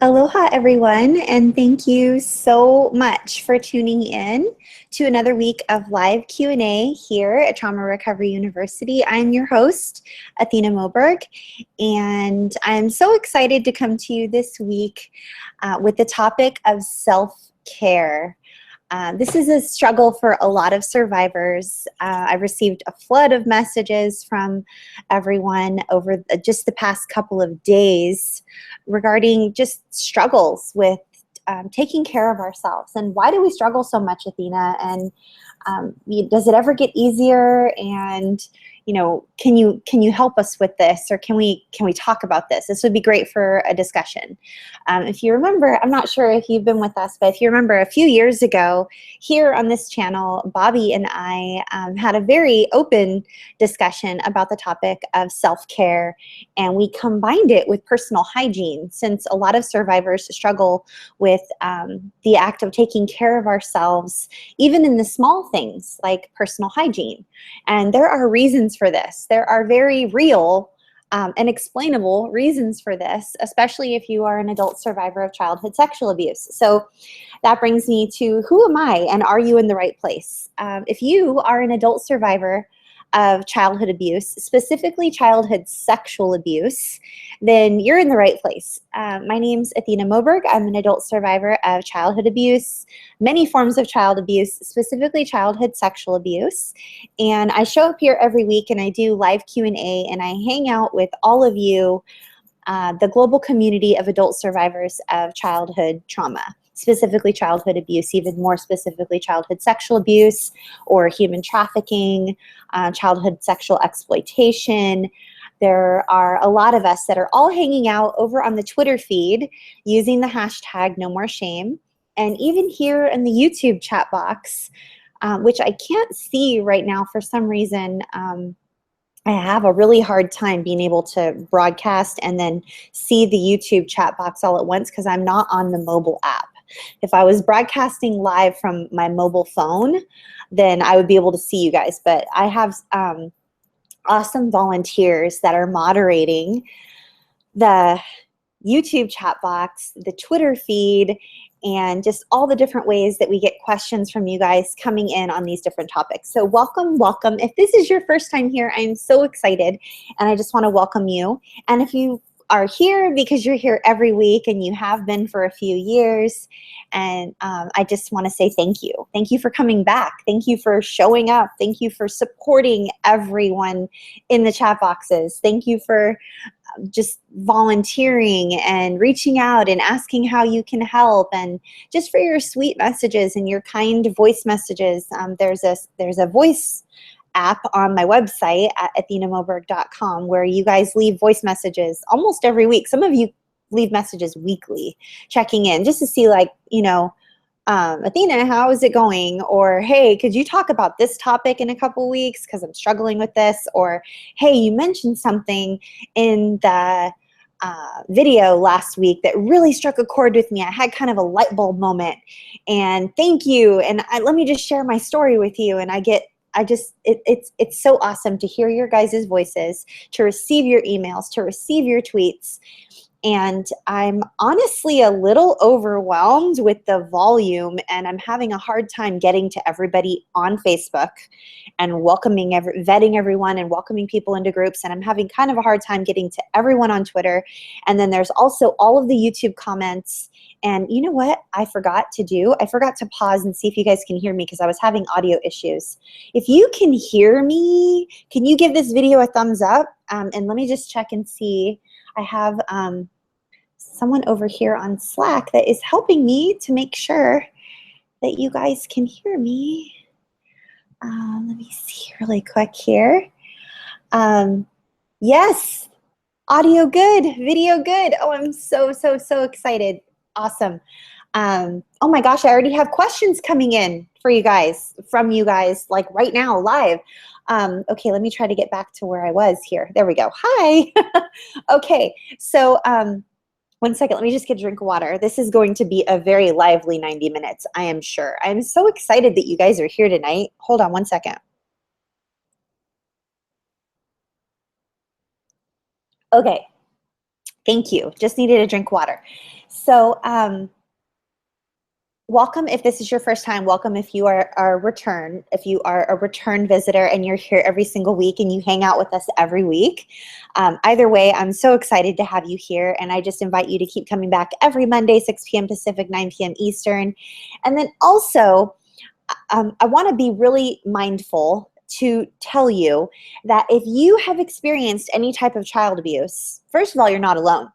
Aloha, everyone, and thank you so much for tuning in to another week of live Q&A here at Trauma Recovery University. I'm your host, Athena Moberg, and I'm so excited to come to you this week with the topic of self-care. This is a struggle for a lot of survivors. I've received a flood of messages from everyone over just the past couple of days regarding just struggles with taking care of ourselves. And why do we struggle so much, Athena? And does it ever get easier? And can you help us with this, or can we talk about this? This would be great for a discussion. If you remember, I'm not sure if you've been with us, but if you remember a few years ago here on this channel, Bobby and I had a very open discussion about the topic of self-care, and we combined it with personal hygiene, since a lot of survivors struggle with the act of taking care of ourselves, even in the small things like personal hygiene. And there are reasons for this. There are very real and explainable reasons for this, especially if you are an adult survivor of childhood sexual abuse. So that brings me to, who am I, and are you in the right place? If you are an adult survivor of childhood abuse, specifically childhood sexual abuse, then you're in the right place. My name's Athena Moberg. I'm an adult survivor of childhood abuse, many forms of child abuse, specifically childhood sexual abuse. And I show up here every week and I do live Q&A, and I hang out with all of you, the global community of adult survivors of childhood trauma, specifically childhood abuse, even more specifically childhood sexual abuse or human trafficking, childhood sexual exploitation. There are a lot of us that are all hanging out over on the Twitter feed using the hashtag #NoMoreShame. And even here in the YouTube chat box, which I can't see right now for some reason. I have a really hard time being able to broadcast and then see the YouTube chat box all at once because I'm not on the mobile app. If I was broadcasting live from my mobile phone, then I would be able to see you guys. But I have awesome volunteers that are moderating the YouTube chat box, the Twitter feed, and just all the different ways that we get questions from you guys coming in on these different topics. So welcome, welcome. If this is your first time here, I'm so excited, and I just want to welcome you. And if you are here because you're here every week and you have been for a few years, and I just want to say thank you. Thank you for coming back. Thank you for showing up. Thank you for supporting everyone in the chat boxes. Thank you for just volunteering and reaching out and asking how you can help, and just for your sweet messages and your kind voice messages. There's a voice app on my website at athenamoberg.com where you guys leave voice messages almost every week. Some of you leave messages weekly, checking in just to see, like, Athena, how is it going? Or, hey, could you talk about this topic in a couple weeks because I'm struggling with this? Or, hey, you mentioned something in the video last week that really struck a chord with me. I had kind of a light bulb moment, and thank you. And let me just share my story with you. And it's so awesome to hear your guys' voices, to receive your emails, to receive your tweets. And I'm honestly a little overwhelmed with the volume, and I'm having a hard time getting to everybody on Facebook and vetting everyone and welcoming people into groups. And I'm having kind of a hard time getting to everyone on Twitter. And then there's also all of the YouTube comments. And you know what I forgot to do? I forgot to pause and see if you guys can hear me because I was having audio issues. If you can hear me, can you give this video a thumbs up? And let me just check and see. I have someone over here on Slack that is helping me to make sure that you guys can hear me. Let me see really quick here. Yes, audio good, video good. Oh, I'm so excited. Awesome. Oh my gosh, I already have questions coming in for you guys, from you guys, like right now, live. Okay, let me try to get back to where I was here. There we go. Hi. Okay, so one second, let me just get a drink of water. This is going to be a very lively 90 minutes, I am sure. I'm so excited that you guys are here tonight. Hold on one second. Okay, Thank you. Just needed a drink of water. So welcome if this is your first time. Welcome if you are a return visitor and you're here every single week and you hang out with us every week. Either way, I'm so excited to have you here, and I just invite you to keep coming back every Monday, 6 p.m. Pacific, 9 p.m. Eastern. And then also, I want to be really mindful to tell you that if you have experienced any type of child abuse, first of all, you're not alone.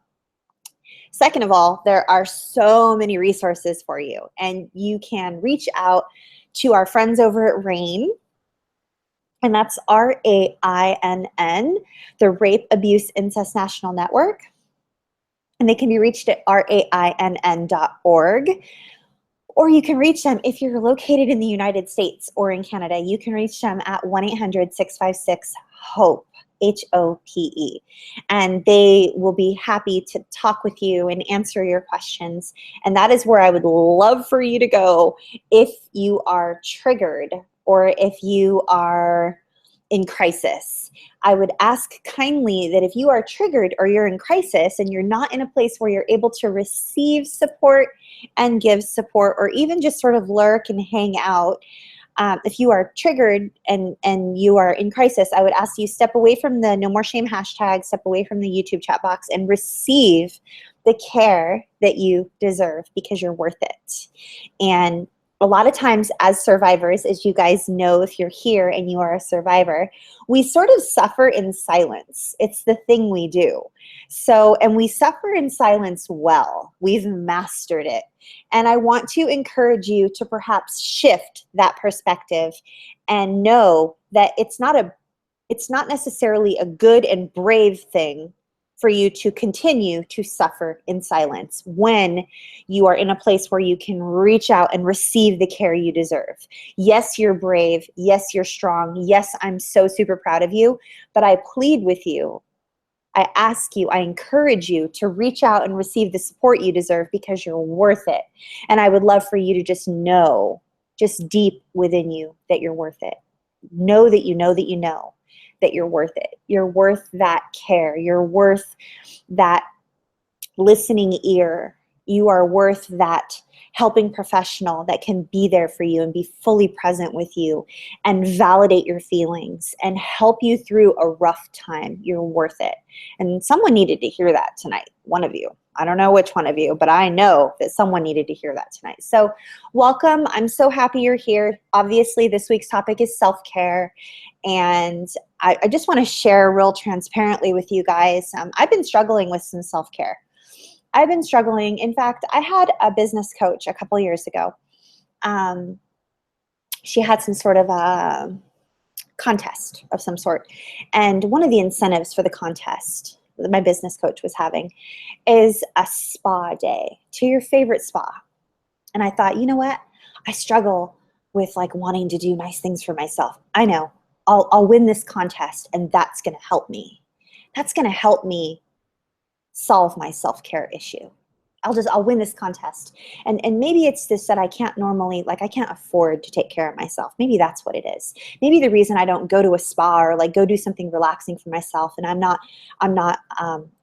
Second of all, there are so many resources for you, and you can reach out to our friends over at RAINN, and that's RAINN, the Rape Abuse Incest National Network, and they can be reached at rainn.org. Or you can reach them if you're located in the United States or in Canada. You can reach them at 1-800-656-HOPE, HOPE. And they will be happy to talk with you and answer your questions. And that is where I would love for you to go if you are triggered or if you are in crisis. I would ask kindly that if you are triggered or you're in crisis and you're not in a place where you're able to receive support and give support, or even just sort of lurk and hang out, if you are triggered and you are in crisis, I would ask you step away from the No More Shame hashtag, step away from the YouTube chat box, and receive the care that you deserve, because you're worth it. And a lot of times as survivors, as you guys know, if you're here and you are a survivor, we sort of suffer in silence. It's the thing we do. So, and we suffer in silence well. We've mastered it. And I want to encourage you to perhaps shift that perspective and know that it's not necessarily a good and brave thing for you to continue to suffer in silence when you are in a place where you can reach out and receive the care you deserve. Yes, you're brave. Yes, you're strong. Yes, I'm so super proud of you, but I plead with you. I ask you, I encourage you to reach out and receive the support you deserve, because you're worth it. And I would love for you to just know, just deep within you, that you're worth it. Know that you know that you know that you're worth it. You're worth that care. You're worth that listening ear. You are worth that helping professional that can be there for you and be fully present with you and validate your feelings and help you through a rough time. You're worth it. And someone needed to hear that tonight, one of you. I don't know which one of you, but I know that someone needed to hear that tonight. So welcome. I'm so happy you're here. Obviously, this week's topic is self-care. And I just want to share real transparently with you guys. I've been struggling with some self-care. I've been struggling. In fact, I had a business coach a couple years ago. She had some sort of a contest of some sort. And one of the incentives for the contest that my business coach was having is a spa day to your favorite spa. And I thought, you know what? I struggle with like wanting to do nice things for myself. I know. I'll win this contest, and that's going to help me. That's going to help me solve my self-care issue. I'll win this contest. And maybe it's this that I can't normally, like I can't afford to take care of myself. Maybe that's what it is. Maybe the reason I don't go to a spa or like go do something relaxing for myself, and I'm not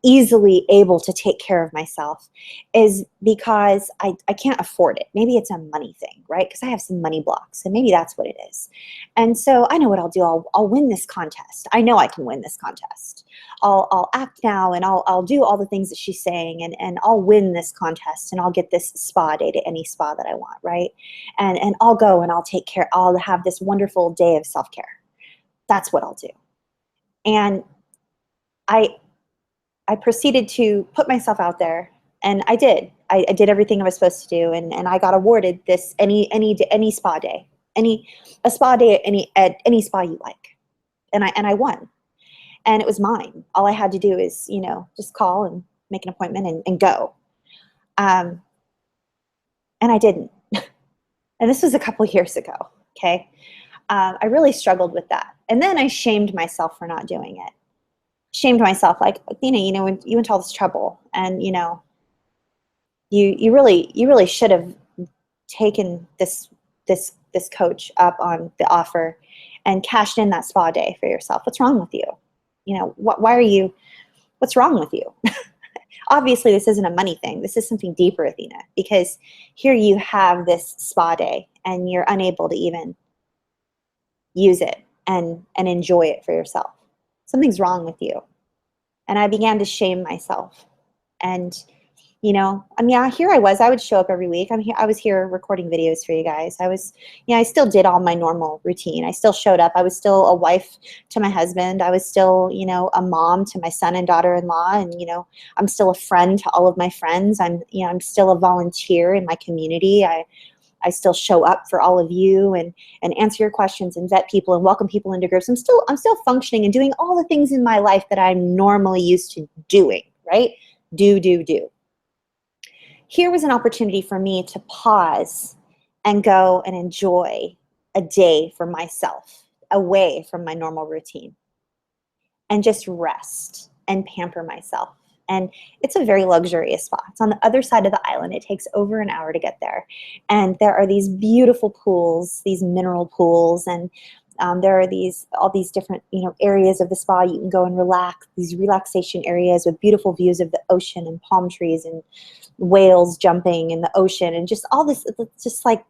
easily able to take care of myself, is because I can't afford it. Maybe it's a money thing, right? Because I have some money blocks, and maybe that's what it is. And so I know what I'll do. I'll win this contest. I know I can win this contest. I'll act now, and I'll do all the things that she's saying, and I'll win this contest, and I'll get this spa day to any spa that I want, right? And I'll go and I'll take care. I'll have this wonderful day of self-care. That's what I'll do. And I proceeded to put myself out there, and I did. I did everything I was supposed to do, and I got awarded this any spa day, a spa day at any spa you like, and I won. And it was mine. All I had to do is, just call and make an appointment and go. And I didn't. And this was a couple years ago, okay? I really struggled with that. And then I shamed myself for not doing it. Shamed myself, like, Athena, when you went to all this trouble, and, you really should have taken this coach up on the offer and cashed in that spa day for yourself. What's wrong with you? What's wrong with you? Obviously, this isn't a money thing. This is something deeper, Athena, because here you have this spa day and you're unable to even use it and enjoy it for yourself. Something's wrong with you. And I began to shame myself. And, you know, I mean, here I was. I would show up every week. I was here recording videos for you guys. I still did all my normal routine. I still showed up. I was still a wife to my husband. I was still, you know, a mom to my son and daughter-in-law. And, you know, I'm still a friend to all of my friends. I'm still a volunteer in my community. I still show up for all of you and answer your questions and vet people and welcome people into groups. I'm still functioning and doing all the things in my life that I'm normally used to doing, right? Do. Here was an opportunity for me to pause and go and enjoy a day for myself, away from my normal routine, and just rest and pamper myself. And it's a very luxurious spa. It's on the other side of the island. It takes over an hour to get there. And there are these beautiful pools, these mineral pools, and there are all these different, you know, areas of the spa you can go and relax, these relaxation areas with beautiful views of the ocean and palm trees and whales jumping in the ocean and just all this. It's just like,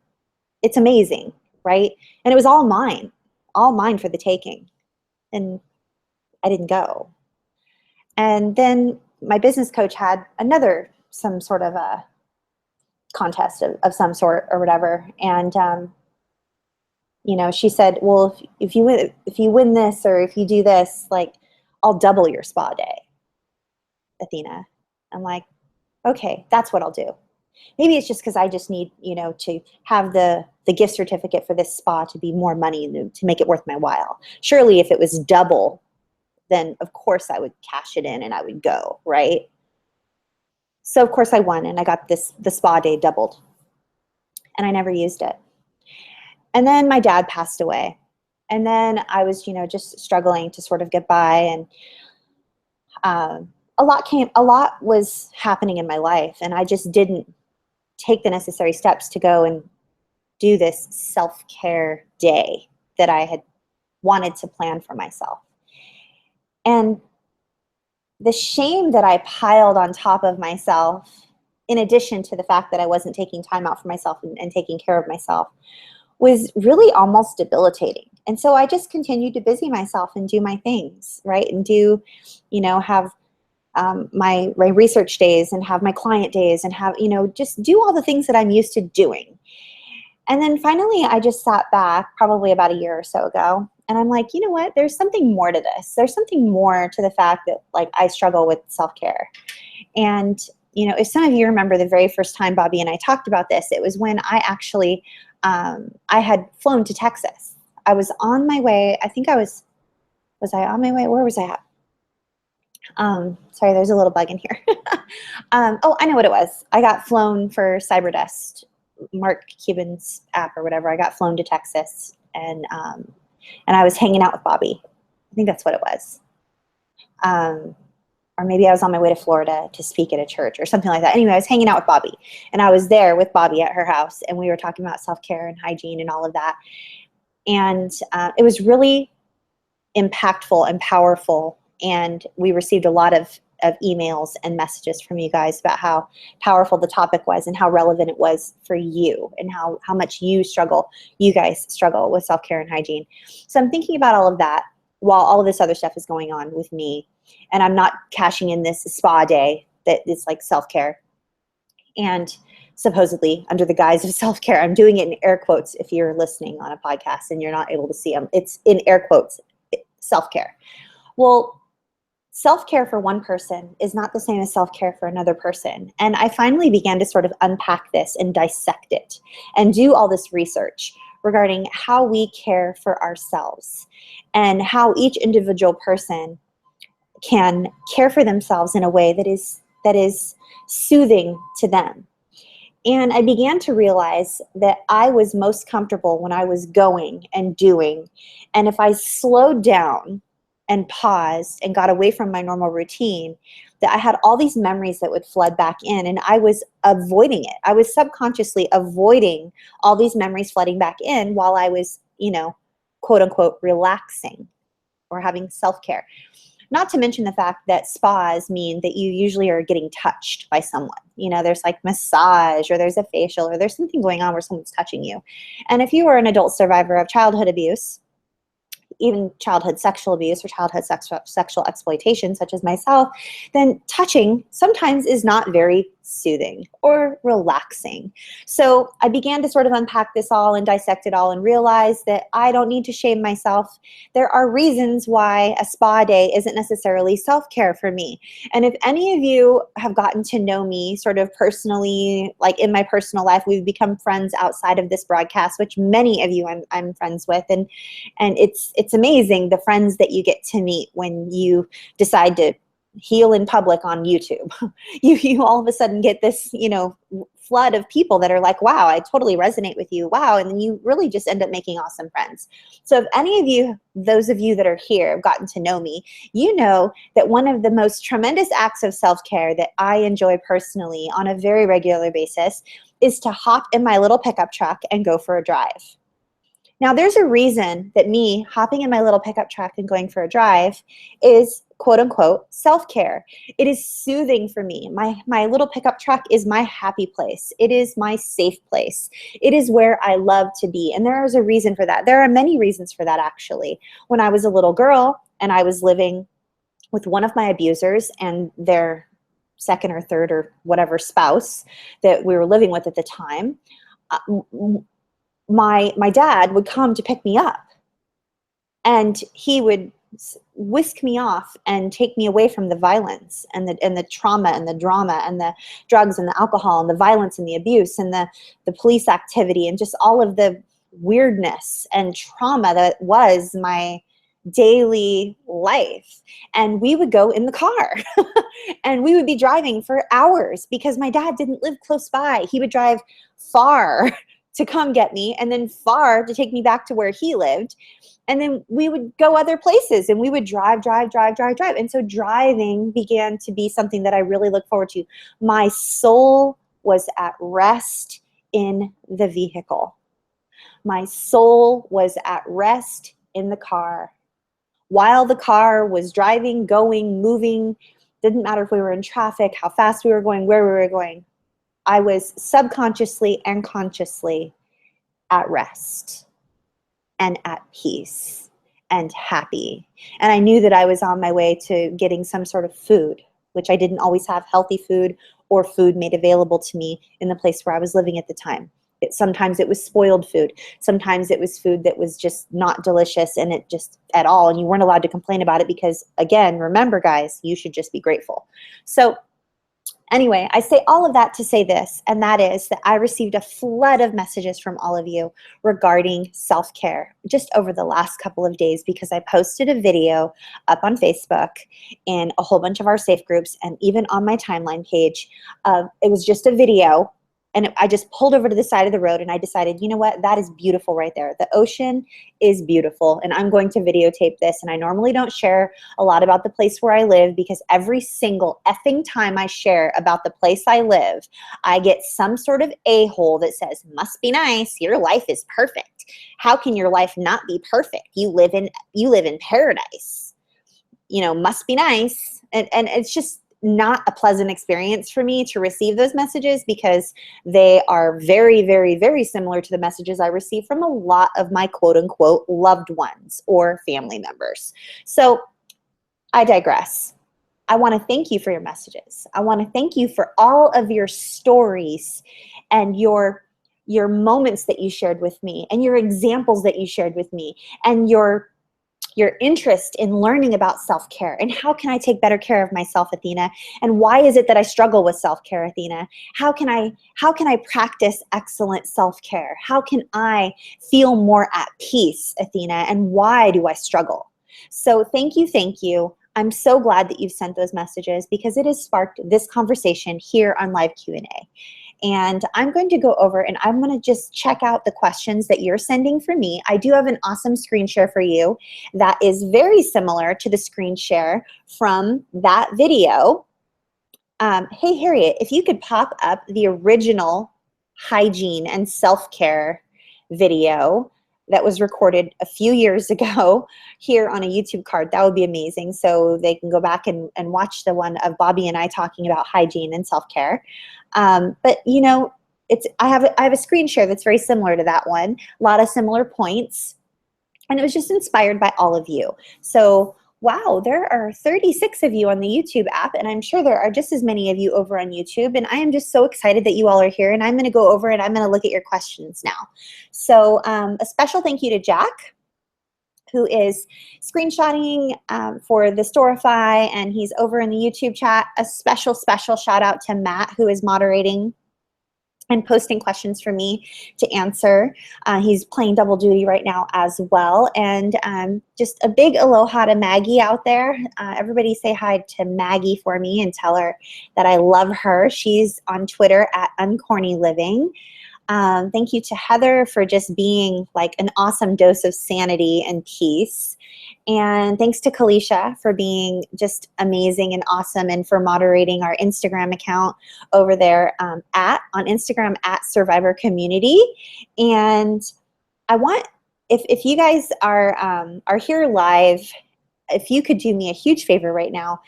it's amazing, right? And it was all mine for the taking. And I didn't go. And then my business coach had some sort of a contest of some sort or whatever. And, you know, she said, well, if you win this or if you do this, like, I'll double your spa day, Athena. I'm like, okay, that's what I'll do. Maybe it's just because I just need, you know, to have the gift certificate for this spa to be more money to make it worth my while. Surely if it was double, then of course I would cash it in and I would go, right? So of course I won and I got the spa day doubled and I never used it. And then my dad passed away. And then I was, you know, just struggling to sort of get by, and a lot was happening in my life, and I just didn't take the necessary steps to go and do this self-care day that I had wanted to plan for myself. And the shame that I piled on top of myself, in addition to the fact that I wasn't taking time out for myself and taking care of myself, was really almost debilitating. And so I just continued to busy myself and do my things, right? And do, you know, have my research days and have my client days and have, you know, just do all the things that I'm used to doing. And then finally, I just sat back probably about a year or so ago, and I'm like, you know what? There's something more to this. There's something more to the fact that, like, I struggle with self-care. And, you know, if some of you remember the very first time Bobby and I talked about this, it was when I actually, I had flown to Texas. I was on my way. I think was I on my way? Where was I at? Sorry, there's a little bug in here. Oh, I know what it was. I got flown for Cyberdust, Mark Cuban's app or whatever. I got flown to Texas, and I was hanging out with Bobby. I think that's what it was. Or maybe I was on my way to Florida to speak at a church or something like that. Anyway, I was hanging out with Bobby, and I was there with Bobby at her house, and we were talking about self-care and hygiene and all of that. And it was really impactful and powerful. And we received a lot of emails and messages from you guys about how powerful the topic was and how relevant it was for you and how much you guys struggle with self-care and hygiene. So I'm thinking about all of that while all of this other stuff is going on with me. And I'm not cashing in this spa day that is like self-care. And supposedly under the guise of self-care, I'm doing it in air quotes if you're listening on a podcast and you're not able to see them. It's in air quotes, self-care. Well, self-care for one person is not the same as self-care for another person. And I finally began to sort of unpack this and dissect it and do all this research regarding how we care for ourselves and how each individual person can care for themselves in a way that is soothing to them. And I began to realize that I was most comfortable when I was going and doing. And if I slowed down and paused and got away from my normal routine, that I had all these memories that would flood back in, and I was avoiding it. I was subconsciously avoiding all these memories flooding back in while I was, you know, quote unquote, relaxing or having self-care. Not to mention the fact that spas mean that you usually are getting touched by someone. You know, there's like massage, or there's a facial, or there's something going on where someone's touching you. And if you are an adult survivor of childhood abuse, even childhood sexual abuse or childhood sexual exploitation, such as myself, then touching sometimes is not very soothing or relaxing. So I began to sort of unpack this all and dissect it all and realize that I don't need to shame myself. There are reasons why a spa day isn't necessarily self-care for me. And if any of you have gotten to know me sort of personally, like in my personal life, we've become friends outside of this broadcast, which many of you I'm friends with. And it's amazing the friends that you get to meet when you decide to heal in public on YouTube. You all of a sudden get this, you know, flood of people that are like, wow, I totally resonate with you. Wow. And then you really just end up making awesome friends. So if any of you, those of you that are here, have gotten to know me, you know that one of the most tremendous acts of self-care that I enjoy personally on a very regular basis is to hop in my little pickup truck and go for a drive. Now, there's a reason that me hopping in my little pickup truck and going for a drive is quote unquote self-care. It is soothing for me. My little pickup truck is my happy place. It is my safe place. It is where I love to be. And there is a reason for that. There are many reasons for that, actually. When I was a little girl and I was living with one of my abusers and their second or third or whatever spouse that we were living with at the time, my dad would come to pick me up, and he would whisk me off and take me away from the violence and the trauma and the drama and the drugs and the alcohol and the violence and the abuse and the police activity and just all of the weirdness and trauma that was my daily life. And we would go in the car and we would be driving for hours because my dad didn't live close by. He would drive far to come get me, and then far to take me back to where he lived. And then we would go other places and we would drive. And so driving began to be something that I really look forward to. My soul was at rest in the vehicle. My soul was at rest in the car. While the car was driving, going, moving, didn't matter if we were in traffic, how fast we were going, where we were going, I was subconsciously and consciously at rest and at peace and happy. And I knew that I was on my way to getting some sort of food, which I didn't always have healthy food or food made available to me in the place where I was living at the time. Sometimes it was spoiled food. Sometimes it was food that was just not delicious and it just at all. And you weren't allowed to complain about it because, again, remember, guys, you should just be grateful. So anyway, I say all of that to say this, and that is that I received a flood of messages from all of you regarding self-care just over the last couple of days because I posted a video up on Facebook in a whole bunch of our safe groups and even on my timeline page. It was just a video. And I just pulled over to the side of the road and I decided, you know what, that is beautiful right there. The ocean is beautiful and I'm going to videotape this. And I normally don't share a lot about the place where I live because every single effing time I share about the place I live, I get some sort of a-hole that says, must be nice, your life is perfect. How can your life not be perfect? You live in paradise. You know, must be nice. And it's just not a pleasant experience for me to receive those messages because they are very, very, very similar to the messages I receive from a lot of my quote unquote loved ones or family members. So I digress. I want to thank you for your messages. I want to thank you for all of your stories and your moments that you shared with me and your examples that you shared with me and your interest in learning about self-care and how can I take better care of myself, Athena, and why is it that I struggle with self-care, Athena? How can I practice excellent self-care? How can I feel more at peace, Athena, and why do I struggle? So thank you. I'm so glad that you've sent those messages because it has sparked this conversation here on Live Q&A. And I'm going to go over and I'm going to just check out the questions that you're sending for me. I do have an awesome screen share for you that is very similar to the screen share from that video. Hey, Harriet, if you could pop up the original hygiene and self-care video that was recorded a few years ago here on a YouTube card, that would be amazing. So they can go back and watch the one of Bobby and I talking about hygiene and self-care. But you know, I have a screen share that's very similar to that one. A lot of similar points. And it was just inspired by all of you. So wow, there are 36 of you on the YouTube app, and I'm sure there are just as many of you over on YouTube. And I am just so excited that you all are here. And I'm going to go over and I'm going to look at your questions now. So a special thank you to Jack, who is screenshotting for the Storify, and he's over in the YouTube chat. A special shout out to Matt, who is moderating and posting questions for me to answer. He's playing double duty right now as well. And just a big aloha to Maggie out there. Everybody say hi to Maggie for me and tell her that I love her. She's on Twitter at UncornyLiving. Thank you to Heather for just being like an awesome dose of sanity and peace. And thanks to Kalisha for being just amazing and awesome, and for moderating our Instagram account over there on Instagram at Survivor Community. And I want, if you guys are here live, if you could do me a huge favor right now,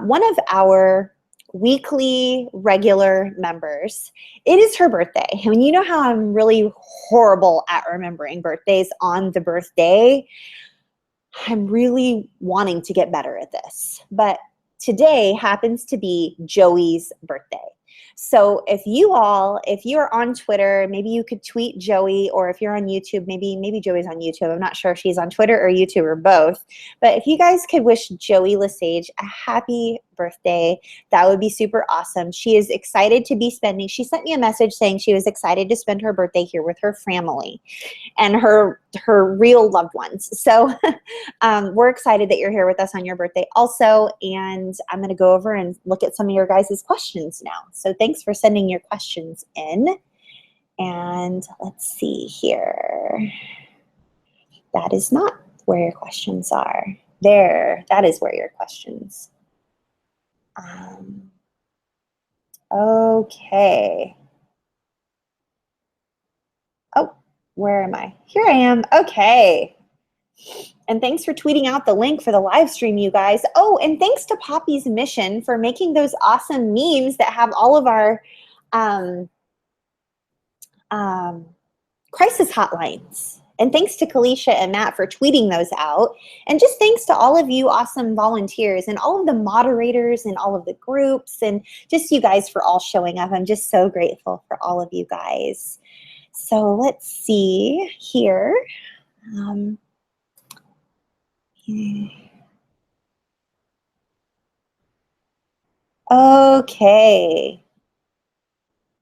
one of our weekly regular members, it is her birthday. I mean, you know how I'm really horrible at remembering birthdays on the birthday. I'm really wanting to get better at this. But today happens to be Joey's birthday. So if you are on Twitter, maybe you could tweet Joey, or if you're on YouTube, maybe Joey's on YouTube. I'm not sure if she's on Twitter or YouTube or both. But if you guys could wish Joey Lesage a happy birthday, that would be super awesome. She is excited to be spending, she sent me a message saying she was excited to spend her birthday here with her family and her real loved ones. So we're excited that you're here with us on your birthday also. And I'm going to go over and look at some of your guys' questions now. So thanks for sending your questions in. And let's see here. That is not where your questions are. There, that is where your questions. Okay. Oh, where am I? Here I am. Okay. And thanks for tweeting out the link for the live stream, you guys. Oh, and thanks to Poppy's Mission for making those awesome memes that have all of our crisis hotlines. And thanks to Kalisha and Matt for tweeting those out. And just thanks to all of you awesome volunteers and all of the moderators and all of the groups, and just you guys for all showing up. I'm just so grateful for all of you guys. So let's see here. Okay.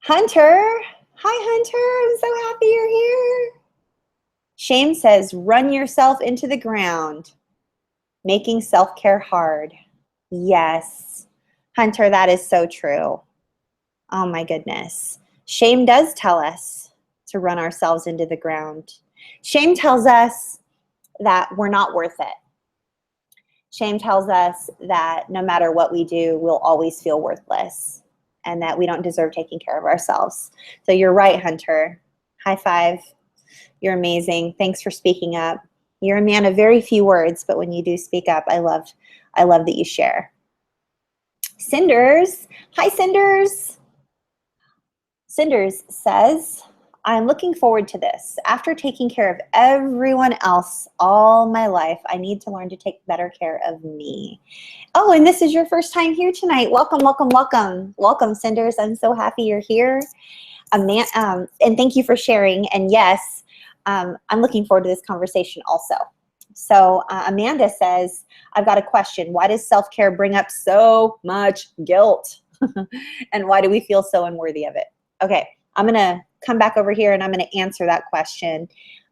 Hunter. Hi, Hunter. I'm so happy you're here. Shame says, run yourself into the ground, making self-care hard. Yes. Hunter, that is so true. Oh my goodness. Shame does tell us to run ourselves into the ground. Shame tells us that we're not worth it. Shame tells us that no matter what we do, we'll always feel worthless and that we don't deserve taking care of ourselves. So you're right, Hunter. High five. You're amazing. Thanks for speaking up. You're a man of very few words, but when you do speak up, I love that you share. Cinders. Hi, Cinders. Cinders says, I'm looking forward to this. After taking care of everyone else all my life, I need to learn to take better care of me. Oh, and this is your first time here tonight. Welcome, welcome, welcome. Welcome, Cinders. I'm so happy you're here. And thank you for sharing. And yes, I'm looking forward to this conversation also. So Amanda says, I've got a question. Why does self-care bring up so much guilt? And why do we feel so unworthy of it? Okay, I'm going to come back over here and I'm going to answer that question.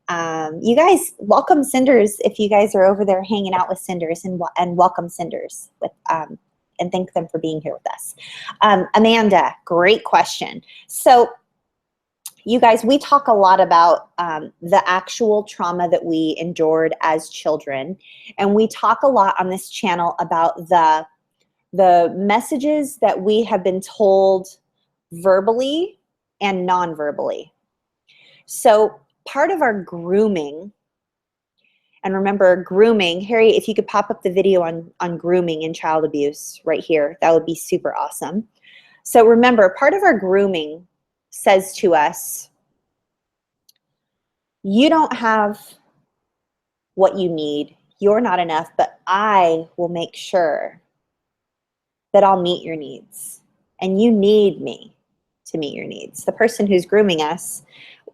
You guys, welcome Cinders if you guys are over there hanging out with Cinders, and welcome Cinders with, and thank them for being here with us. Amanda, great question. So you guys, we talk a lot about the actual trauma that we endured as children. And we talk a lot on this channel about the messages that we have been told verbally and non-verbally. So part of our grooming, and remember grooming, Harry, if you could pop up the video on grooming and child abuse right here, that would be super awesome. So remember, part of our grooming says to us, you don't have what you need, you're not enough, but I will make sure that I'll meet your needs. And you need me to meet your needs. The person who's grooming us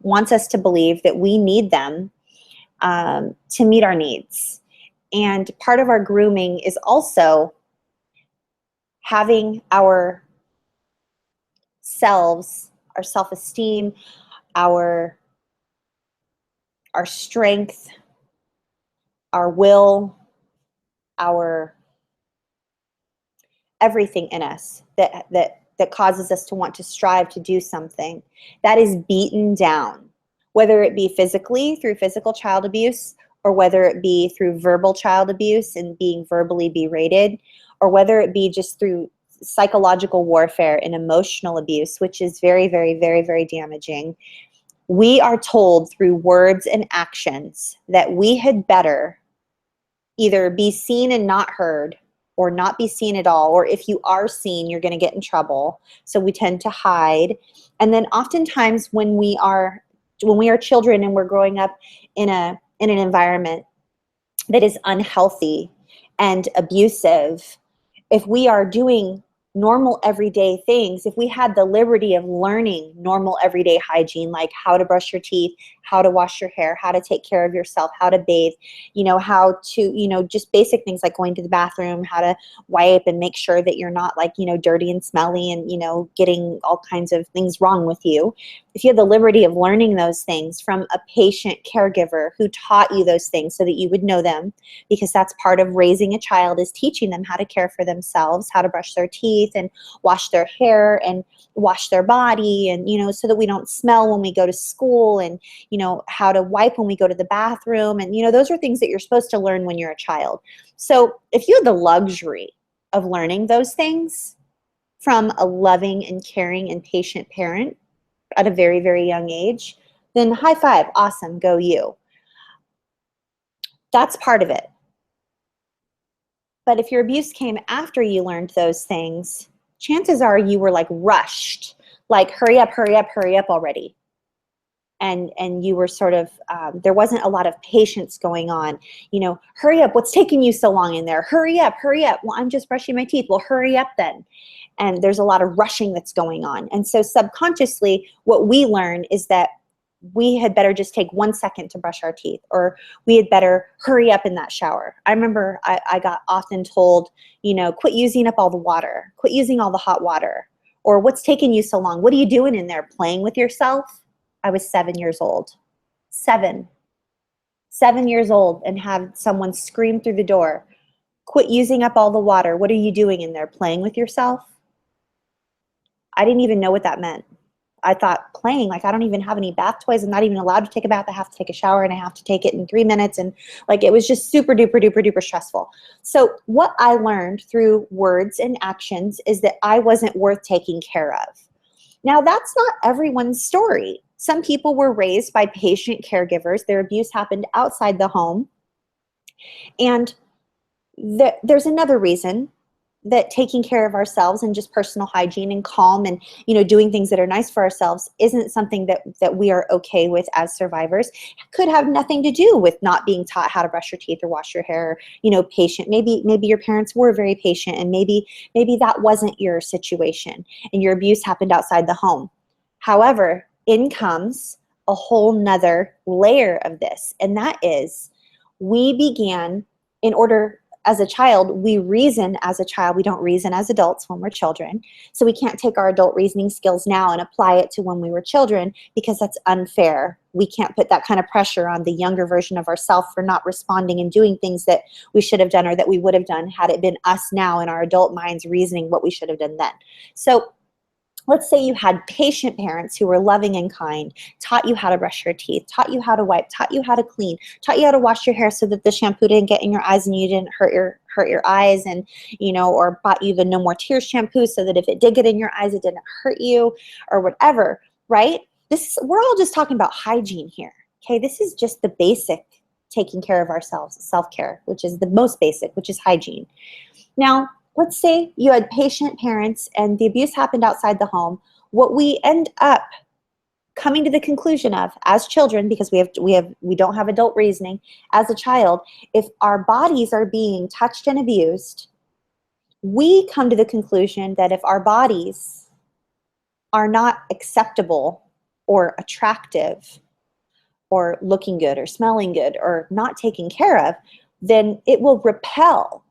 wants us to believe that we need them to meet our needs. And part of our grooming is also having our selves, our self-esteem, our strength, our will, our everything in us that causes us to want to strive to do something, that is beaten down, whether it be physically through physical child abuse, or whether it be through verbal child abuse and being verbally berated, or whether it be just through psychological warfare and emotional abuse, which is very, very, very, very damaging. We are told through words and actions that we had better either be seen and not heard, or not be seen at all, or if you are seen, you're going to get in trouble. So we tend to hide. And then oftentimes when we are children and we're growing up in an environment that is unhealthy and abusive, if we are doing normal everyday things, if we had the liberty of learning normal everyday hygiene, like how to brush your teeth, how to wash your hair, how to take care of yourself, how to bathe, how to, just basic things like going to the bathroom, how to wipe and make sure that you're not like, dirty and smelly and, getting all kinds of things wrong with you. If you had the liberty of learning those things from a patient caregiver who taught you those things so that you would know them, because that's part of raising a child, is teaching them how to care for themselves, how to brush their teeth and wash their hair and wash their body, and so that we don't smell when we go to school, and how to wipe when we go to the bathroom, and those are things that you're supposed to learn when you're a child. So if you had the luxury of learning those things from a loving and caring and patient parent at a very, very young age, then high five, awesome, go you. That's part of it. But if your abuse came after you learned those things, chances are you were like rushed, like hurry up, hurry up, hurry up already. And you were sort of, there wasn't a lot of patience going on. Hurry up, what's taking you so long in there? Hurry up, hurry up. Well, I'm just brushing my teeth. Well, hurry up then. And there's a lot of rushing that's going on. And so subconsciously, what we learn is that we had better just take 1 second to brush our teeth, or we had better hurry up in that shower. I remember I got often told, quit using up all the water, quit using all the hot water, or what's taking you so long? What are you doing in there, playing with yourself? I was 7 years old. 7 years old, and have someone scream through the door, quit using up all the water. What are you doing in there, playing with yourself? I didn't even know what that meant. I thought playing, like I don't even have any bath toys. I'm not even allowed to take a bath. I have to take a shower, and I have to take it in 3 minutes. And like, it was just super duper duper duper stressful. So what I learned through words and actions is that I wasn't worth taking care of. Now, that's not everyone's story. Some people were raised by patient caregivers. Their abuse happened outside the home. And there's another reason that taking care of ourselves and just personal hygiene and calm and doing things that are nice for ourselves isn't something that we are okay with as survivors. It could have nothing to do with not being taught how to brush your teeth or wash your hair, patient. Maybe your parents were very patient, and maybe that wasn't your situation and your abuse happened outside the home. However, in comes a whole nother layer of this, and that is, we began, in order, as a child, we reason as a child. We don't reason as adults when we're children. So we can't take our adult reasoning skills now and apply it to when we were children, because that's unfair. We can't put that kind of pressure on the younger version of ourselves for not responding and doing things that we should have done, or that we would have done had it been us now in our adult minds reasoning what we should have done then. So let's say you had patient parents who were loving and kind, taught you how to brush your teeth, taught you how to wipe, taught you how to clean, taught you how to wash your hair so that the shampoo didn't get in your eyes and you didn't hurt your eyes, and or bought you the No More Tears shampoo so that if it did get in your eyes, it didn't hurt you, or whatever, right? We're all just talking about hygiene here. Okay, this is just the basic taking care of ourselves, self-care, which is the most basic, which is hygiene. Now, let's say you had patient parents and the abuse happened outside the home. What we end up coming to the conclusion of as children, because we don't have adult reasoning, as a child, if our bodies are being touched and abused, we come to the conclusion that if our bodies are not acceptable or attractive or looking good or smelling good or not taken care of, then it will repel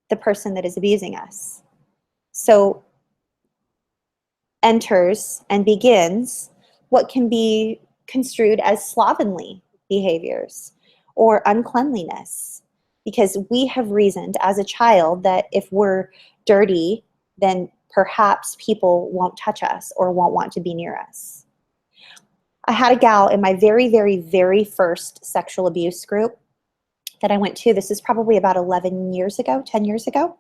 the person that is abusing us. So enters and begins what can be construed as slovenly behaviors or uncleanliness, because we have reasoned as a child that if we're dirty, then perhaps people won't touch us or won't want to be near us. I had a gal in my very, very, very first sexual abuse group that I went to. This is probably about 11 years ago, 10 years ago.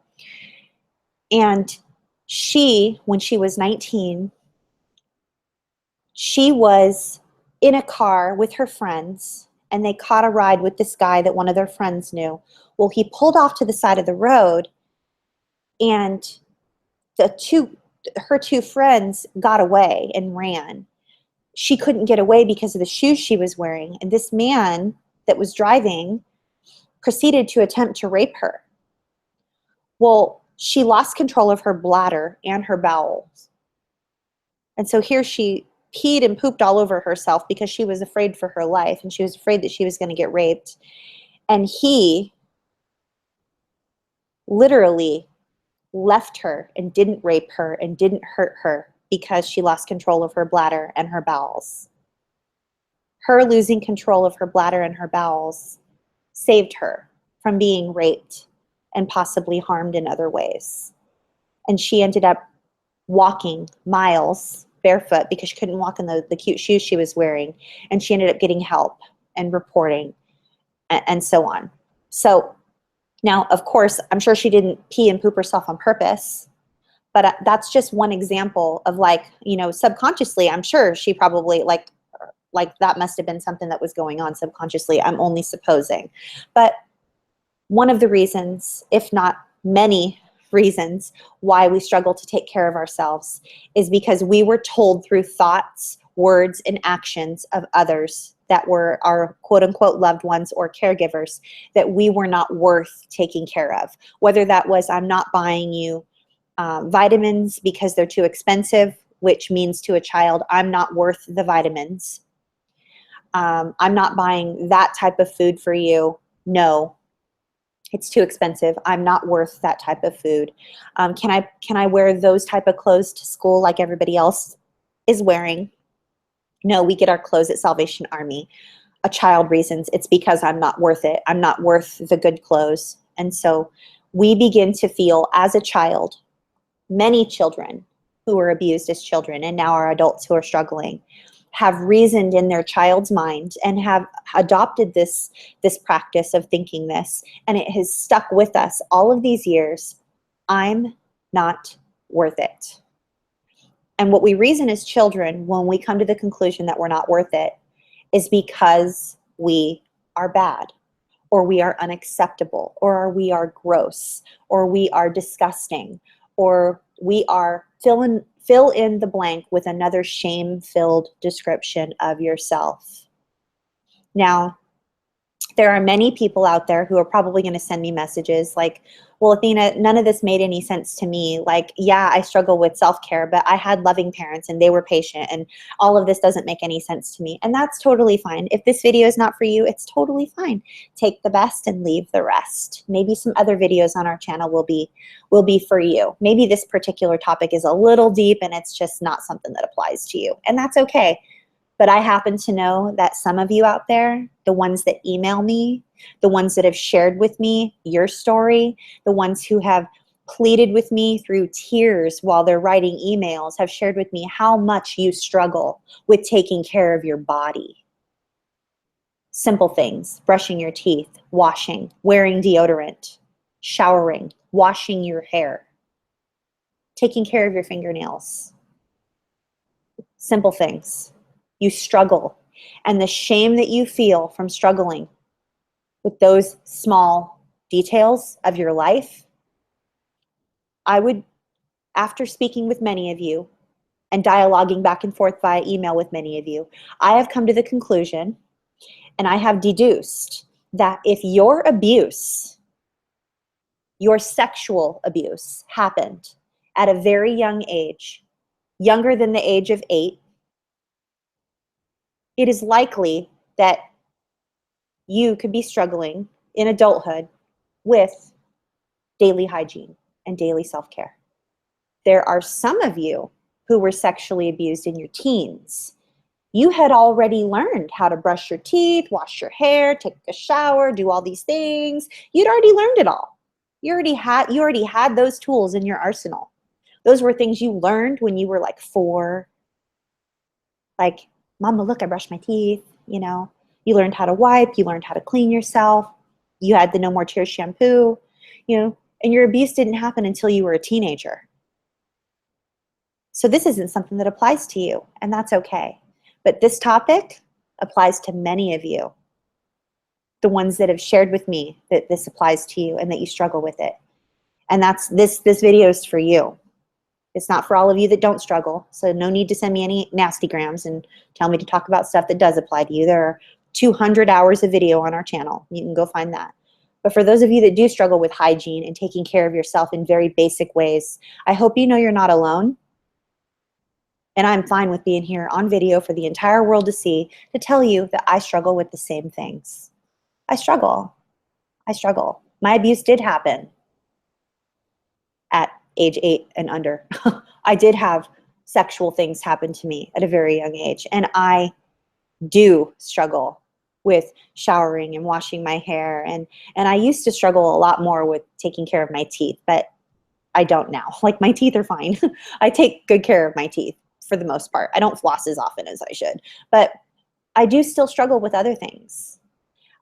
And she, when she was 19, she was in a car with her friends and they caught a ride with this guy that one of their friends knew. Well, he pulled off to the side of the road and her two friends got away and ran. She couldn't get away because of the shoes she was wearing. And this man that was driving proceeded to attempt to rape her. Well, she lost control of her bladder and her bowels. And so here she peed and pooped all over herself because she was afraid for her life and she was afraid that she was going to get raped. And he literally left her and didn't rape her and didn't hurt her because she lost control of her bladder and her bowels. Her losing control of her bladder and her bowels saved her from being raped and possibly harmed in other ways. And she ended up walking miles barefoot because she couldn't walk in the cute shoes she was wearing. And she ended up getting help and reporting and so on. So now, of course, I'm sure she didn't pee and poop herself on purpose, but that's just one example of, like, you know, subconsciously, I'm sure she probably like that must have been something that was going on subconsciously. I'm only supposing. But one of the reasons, if not many reasons, why we struggle to take care of ourselves is because we were told through thoughts, words, and actions of others that were our quote-unquote loved ones or caregivers that we were not worth taking care of. Whether that was, I'm not buying you vitamins because they're too expensive, which means to a child, I'm not worth the vitamins. I'm not buying that type of food for you. No, it's too expensive. I'm not worth that type of food. Can I wear those type of clothes to school like everybody else is wearing? No, we get our clothes at Salvation Army. A child reasons it's because I'm not worth it. I'm not worth the good clothes. And so we begin to feel as a child, many children who were abused as children and now are adults who are struggling, have reasoned in their child's mind and have adopted this practice of thinking this, and it has stuck with us all of these years. I'm not worth it. And what we reason as children when we come to the conclusion that we're not worth it is because we are bad, or we are unacceptable, or we are gross, or we are disgusting, or we are fill in the blank with another shame-filled description of yourself. Now, there are many people out there who are probably going to send me messages like, well, Athena, none of this made any sense to me. Like, yeah, I struggle with self-care, but I had loving parents and they were patient, and all of this doesn't make any sense to me. And that's totally fine. If this video is not for you, it's totally fine. Take the best and leave the rest. Maybe some other videos on our channel will be for you. Maybe this particular topic is a little deep and it's just not something that applies to you. And that's okay. But I happen to know that some of you out there, the ones that email me, the ones that have shared with me your story, the ones who have pleaded with me through tears while they're writing emails, have shared with me how much you struggle with taking care of your body. Simple things: brushing your teeth, washing, wearing deodorant, showering, washing your hair, taking care of your fingernails. Simple things. You struggle. And the shame that you feel from struggling with those small details of your life, I would, after speaking with many of you and dialoguing back and forth via email with many of you, I have come to the conclusion, and I have deduced, that if your abuse, your sexual abuse, happened at a very young age, younger than the age of 8, it is likely that you could be struggling in adulthood with daily hygiene and daily self-care. There are some of you who were sexually abused in your teens. You had already learned how to brush your teeth, wash your hair, take a shower, do all these things. You'd already learned it all. You already had those tools in your arsenal. Those were things you learned when you were like 4. Like, Mama, look, I brushed my teeth, you know. You learned how to wipe, you learned how to clean yourself. You had the No More Tears shampoo, you know, and your abuse didn't happen until you were a teenager. So this isn't something that applies to you, and that's okay. But this topic applies to many of you, the ones that have shared with me that this applies to you and that you struggle with it. And that's this video is for you. It's not for all of you that don't struggle, so no need to send me any nasty grams and tell me to talk about stuff that does apply to you. There are 200 hours of video on our channel. You can go find that. But for those of you that do struggle with hygiene and taking care of yourself in very basic ways, I hope you know you're not alone. And I'm fine with being here on video for the entire world to see, to tell you that I struggle with the same things. I struggle. I struggle. My abuse did happen at age 8 and under. I did have sexual things happen to me at a very young age. And I do struggle with showering and washing my hair. And I used to struggle a lot more with taking care of my teeth, but I don't now. Like, my teeth are fine. I take good care of my teeth for the most part. I don't floss as often as I should, but I do still struggle with other things.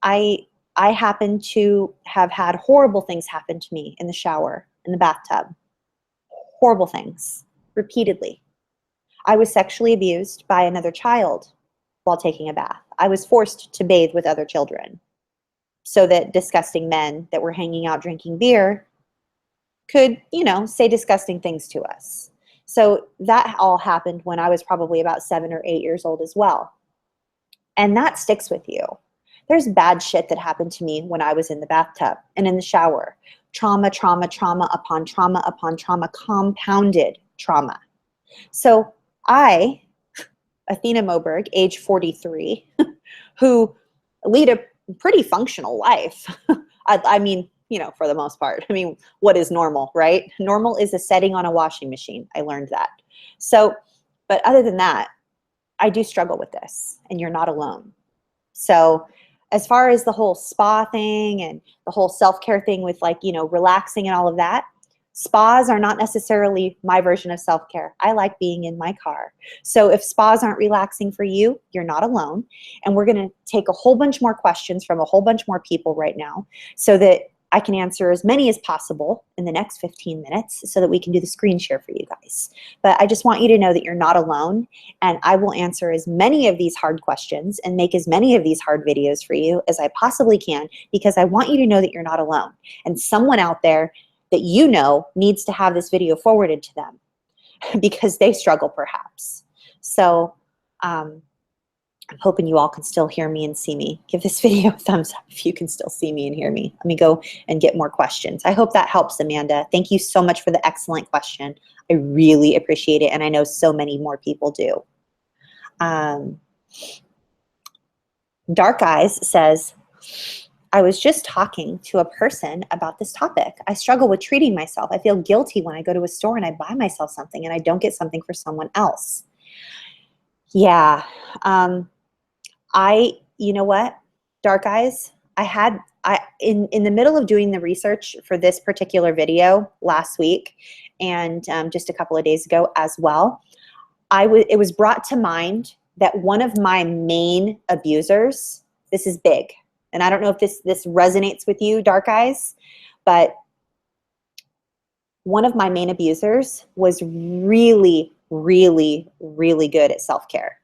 I happen to have had horrible things happen to me in the shower, in the bathtub. Horrible things, repeatedly. I was sexually abused by another child while taking a bath. I was forced to bathe with other children so that disgusting men that were hanging out drinking beer could, you know, say disgusting things to us. So that all happened when I was probably about 7 or 8 years old as well. And that sticks with you. There's bad shit that happened to me when I was in the bathtub and in the shower. Trauma, trauma, trauma upon trauma upon trauma, compounded trauma. So I, Athena Moberg, age 43, who lead a pretty functional life. I mean, you know, for the most part. I mean, what is normal, right? Normal is a setting on a washing machine. I learned that. So, but other than that, I do struggle with this, and you're not alone. So as far as the whole spa thing and the whole self-care thing with, like, you know, relaxing and all of that, spas are not necessarily my version of self-care. I like being in my car. So if spas aren't relaxing for you, you're not alone. And we're going to take a whole bunch more questions from a whole bunch more people right now so that I can answer as many as possible in the next 15 minutes so that we can do the screen share for you guys. But I just want you to know that you're not alone, and I will answer as many of these hard questions and make as many of these hard videos for you as I possibly can, because I want you to know that you're not alone. And someone out there that you know needs to have this video forwarded to them because they struggle perhaps. So I'm hoping you all can still hear me and see me. Give this video a thumbs up if you can still see me and hear me. Let me go and get more questions. I hope that helps, Amanda. Thank you so much for the excellent question. I really appreciate it, and I know so many more people do. Dark Eyes says, I was just talking to a person about this topic. I struggle with treating myself. I feel guilty when I go to a store and I buy myself something and I don't get something for someone else. Yeah. You know what, Dark Eyes, in the middle of doing the research for this particular video last week and just a couple of days ago as well, it was brought to mind that one of my main abusers, this is big, and I don't know if this resonates with you, Dark Eyes, but one of my main abusers was really, really, really good at self-care.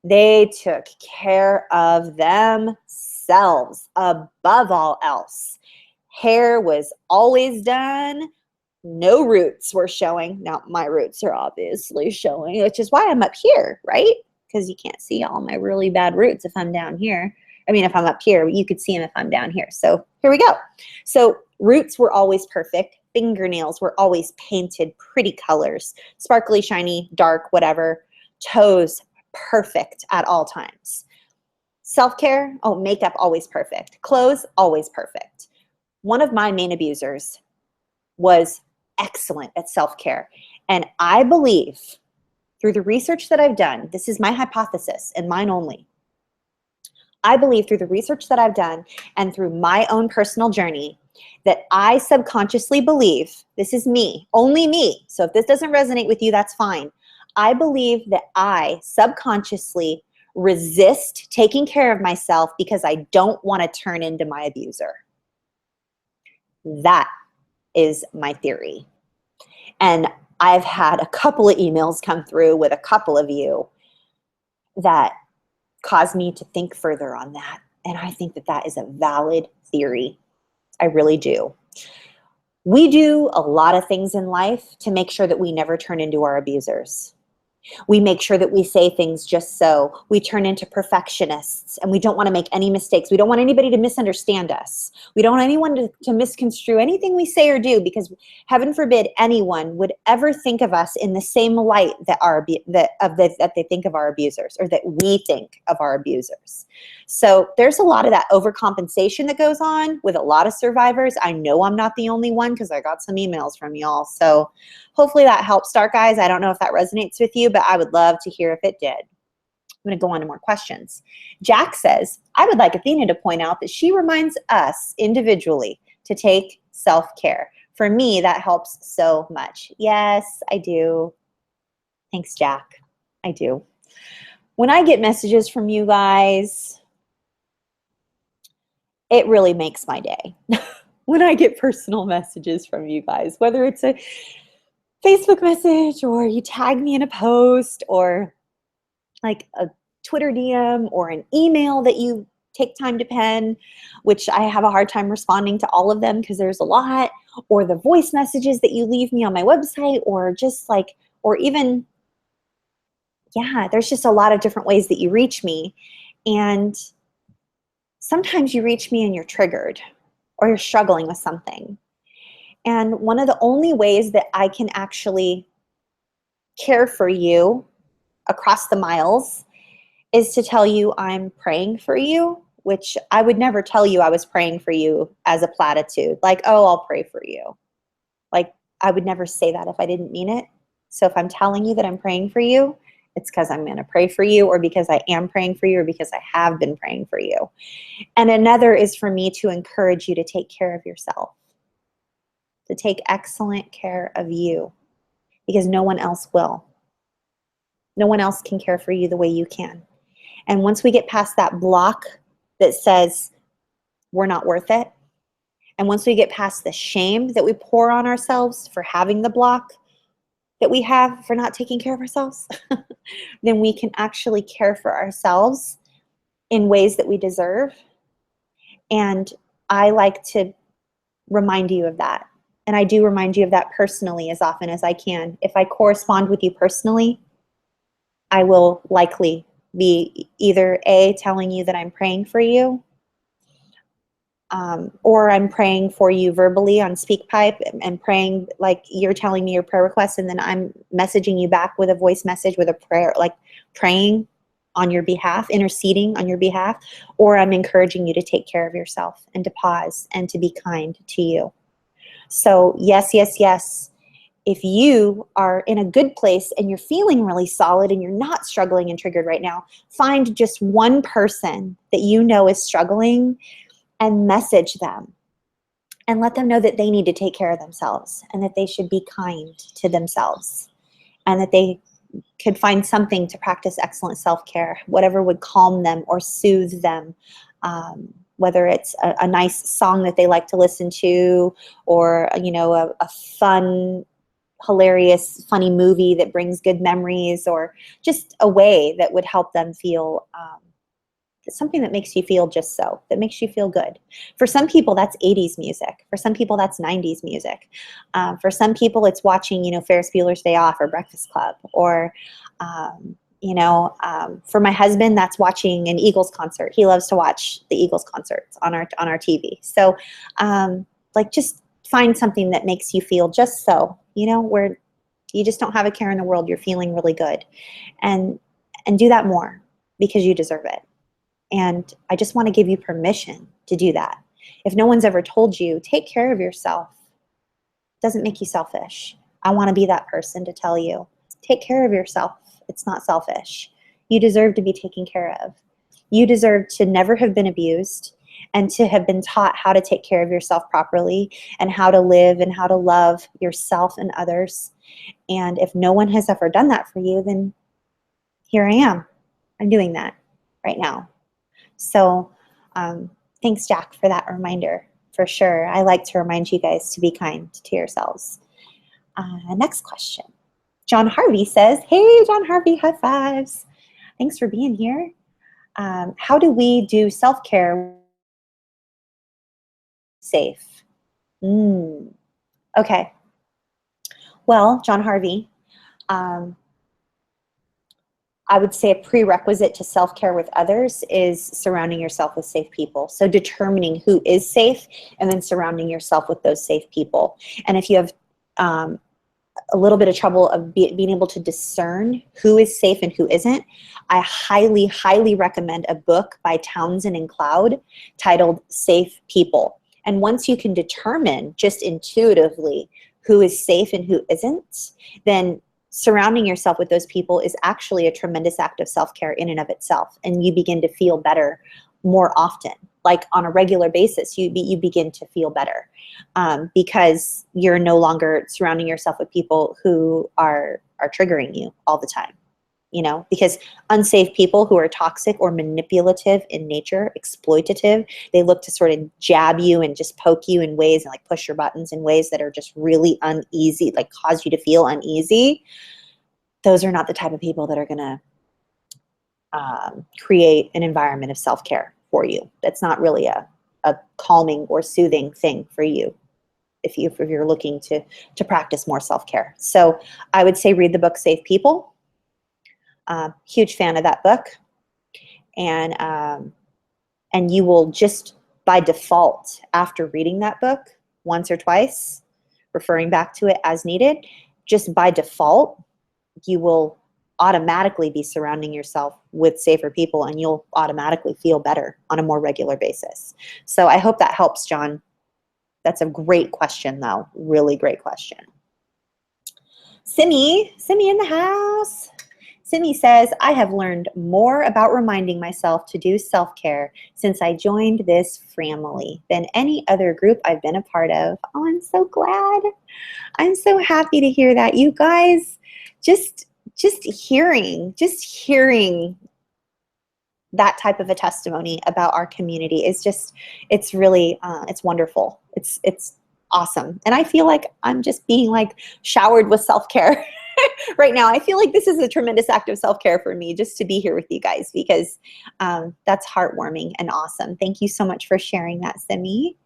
They took care of themselves above all else. Hair was always done. No roots were showing. Now, my roots are obviously showing, which is why I'm up here, right? Because you can't see all my really bad roots if I'm down here. I mean, if I'm up here, you could see them if I'm down here. So here we go. So roots were always perfect. Fingernails were always painted pretty colors, sparkly, shiny, dark, whatever. Toes, perfect at all times. Self-care, oh, makeup, always perfect. Clothes, always perfect. One of my main abusers was excellent at self-care. And I believe through the research that I've done, this is my hypothesis and mine only. I believe through the research that I've done and through my own personal journey that I subconsciously believe, this is me, only me. So if this doesn't resonate with you, that's fine. I believe that I subconsciously resist taking care of myself because I don't want to turn into my abuser. That is my theory. And I've had a couple of emails come through with a couple of you that caused me to think further on that. And I think that that is a valid theory. I really do. We do a lot of things in life to make sure that we never turn into our abusers. We make sure that we say things just so. We turn into perfectionists and we don't want to make any mistakes. We don't want anybody to misunderstand us. We don't want anyone to misconstrue anything we say or do, because heaven forbid anyone would ever think of us in the same light that they think of our abusers, or that we think of our abusers. So there's a lot of that overcompensation that goes on with a lot of survivors. I know I'm not the only one because I got some emails from y'all. So hopefully that helps, Dark Eyes. I don't know if that resonates with you, but I would love to hear if it did. I'm going to go on to more questions. Jack says, I would like Athena to point out that she reminds us individually to take self-care. For me, that helps so much. Yes, I do. Thanks, Jack. I do. When I get messages from you guys, it really makes my day. When I get personal messages from you guys, whether it's a Facebook message or you tag me in a post or like a Twitter DM or an email that you take time to pen, which I have a hard time responding to all of them because there's a lot, or the voice messages that you leave me on my website, or just like, or even, yeah, there's just a lot of different ways that you reach me. And sometimes you reach me and you're triggered or you're struggling with something. And one of the only ways that I can actually care for you across the miles is to tell you I'm praying for you, which I would never tell you I was praying for you as a platitude. Like, oh, I'll pray for you. Like, I would never say that if I didn't mean it. So if I'm telling you that I'm praying for you, it's because I'm going to pray for you, or because I am praying for you, or because I have been praying for you. And another is for me to encourage you to take care of yourself, to take excellent care of you, because no one else will. No one else can care for you the way you can. And once we get past that block that says we're not worth it, and once we get past the shame that we pour on ourselves for having the block that we have for not taking care of ourselves, then we can actually care for ourselves in ways that we deserve. And I like to remind you of that. And I do remind you of that personally as often as I can. If I correspond with you personally, I will likely be either A, telling you that I'm praying for you, or I'm praying for you verbally on SpeakPipe and praying like you're telling me your prayer requests, and then I'm messaging you back with a voice message with a prayer, like praying on your behalf, interceding on your behalf, or I'm encouraging you to take care of yourself and to pause and to be kind to you. So yes, yes, yes. If you are in a good place and you're feeling really solid and you're not struggling and triggered right now, find just one person that you know is struggling and message them and let them know that they need to take care of themselves and that they should be kind to themselves and that they could find something to practice excellent self-care, whatever would calm them or soothe them. Whether it's a nice song that they like to listen to, or a fun hilarious, funny movie that brings good memories, or just a way that would help them feel something that makes you feel just so, that makes you feel good. For some people, that's 80s music. For some people, that's 90s music. For some people, it's watching, Ferris Bueller's Day Off or Breakfast Club. Or, for my husband, that's watching an Eagles concert. He loves to watch the Eagles concerts on our TV. So, just find something that makes you feel just so, where you just don't have a care in the world. You're feeling really good. And do that more, because you deserve it. And I just want to give you permission to do that. If no one's ever told you, take care of yourself, it doesn't make you selfish. I want to be that person to tell you, take care of yourself. It's not selfish. You deserve to be taken care of. You deserve to never have been abused, and to have been taught how to take care of yourself properly, and how to live and how to love yourself and others. And if no one has ever done that for you, then here I am. I'm doing that right now. So thanks, Jack, for that reminder, for sure. I like to remind you guys to be kind to yourselves. Next question. John Harvey says, hey, John Harvey, high fives. Thanks for being here. How do we do self-care safe? Okay. Well, John Harvey, I would say a prerequisite to self-care with others is surrounding yourself with safe people. So determining who is safe, and then surrounding yourself with those safe people. And if you have a little bit of trouble of being able to discern who is safe and who isn't, I highly, highly recommend a book by Townsend and Cloud titled Safe People. And once you can determine just intuitively who is safe and who isn't, then surrounding yourself with those people is actually a tremendous act of self-care in and of itself. And you begin to feel better more often. Like on a regular basis, you begin to feel better because you're no longer surrounding yourself with people who are triggering you all the time. Because unsafe people who are toxic or manipulative in nature, exploitative, they look to sort of jab you and just poke you in ways and like push your buttons in ways that are just really uneasy, like cause you to feel uneasy. Those are not the type of people that are going to create an environment of self-care for you. That's not really a calming or soothing thing for you if you're looking to practice more self-care. So I would say read the book Safe People. Huge fan of that book. And you will just by default, after reading that book once or twice, referring back to it as needed, just by default, you will automatically be surrounding yourself with safer people, and you'll automatically feel better on a more regular basis. So I hope that helps, John. That's a great question, though. Really great question. Simi in the house. Simi says, I have learned more about reminding myself to do self-care since I joined this family than any other group I've been a part of. Oh, I'm so glad. I'm so happy to hear that. You guys, just hearing that type of a testimony about our community is just, it's really, it's wonderful. It's awesome. And I feel like I'm just being like showered with self-care right now. I feel like this is a tremendous act of self-care for me just to be here with you guys, because that's heartwarming and awesome. Thank you so much for sharing that, Simi.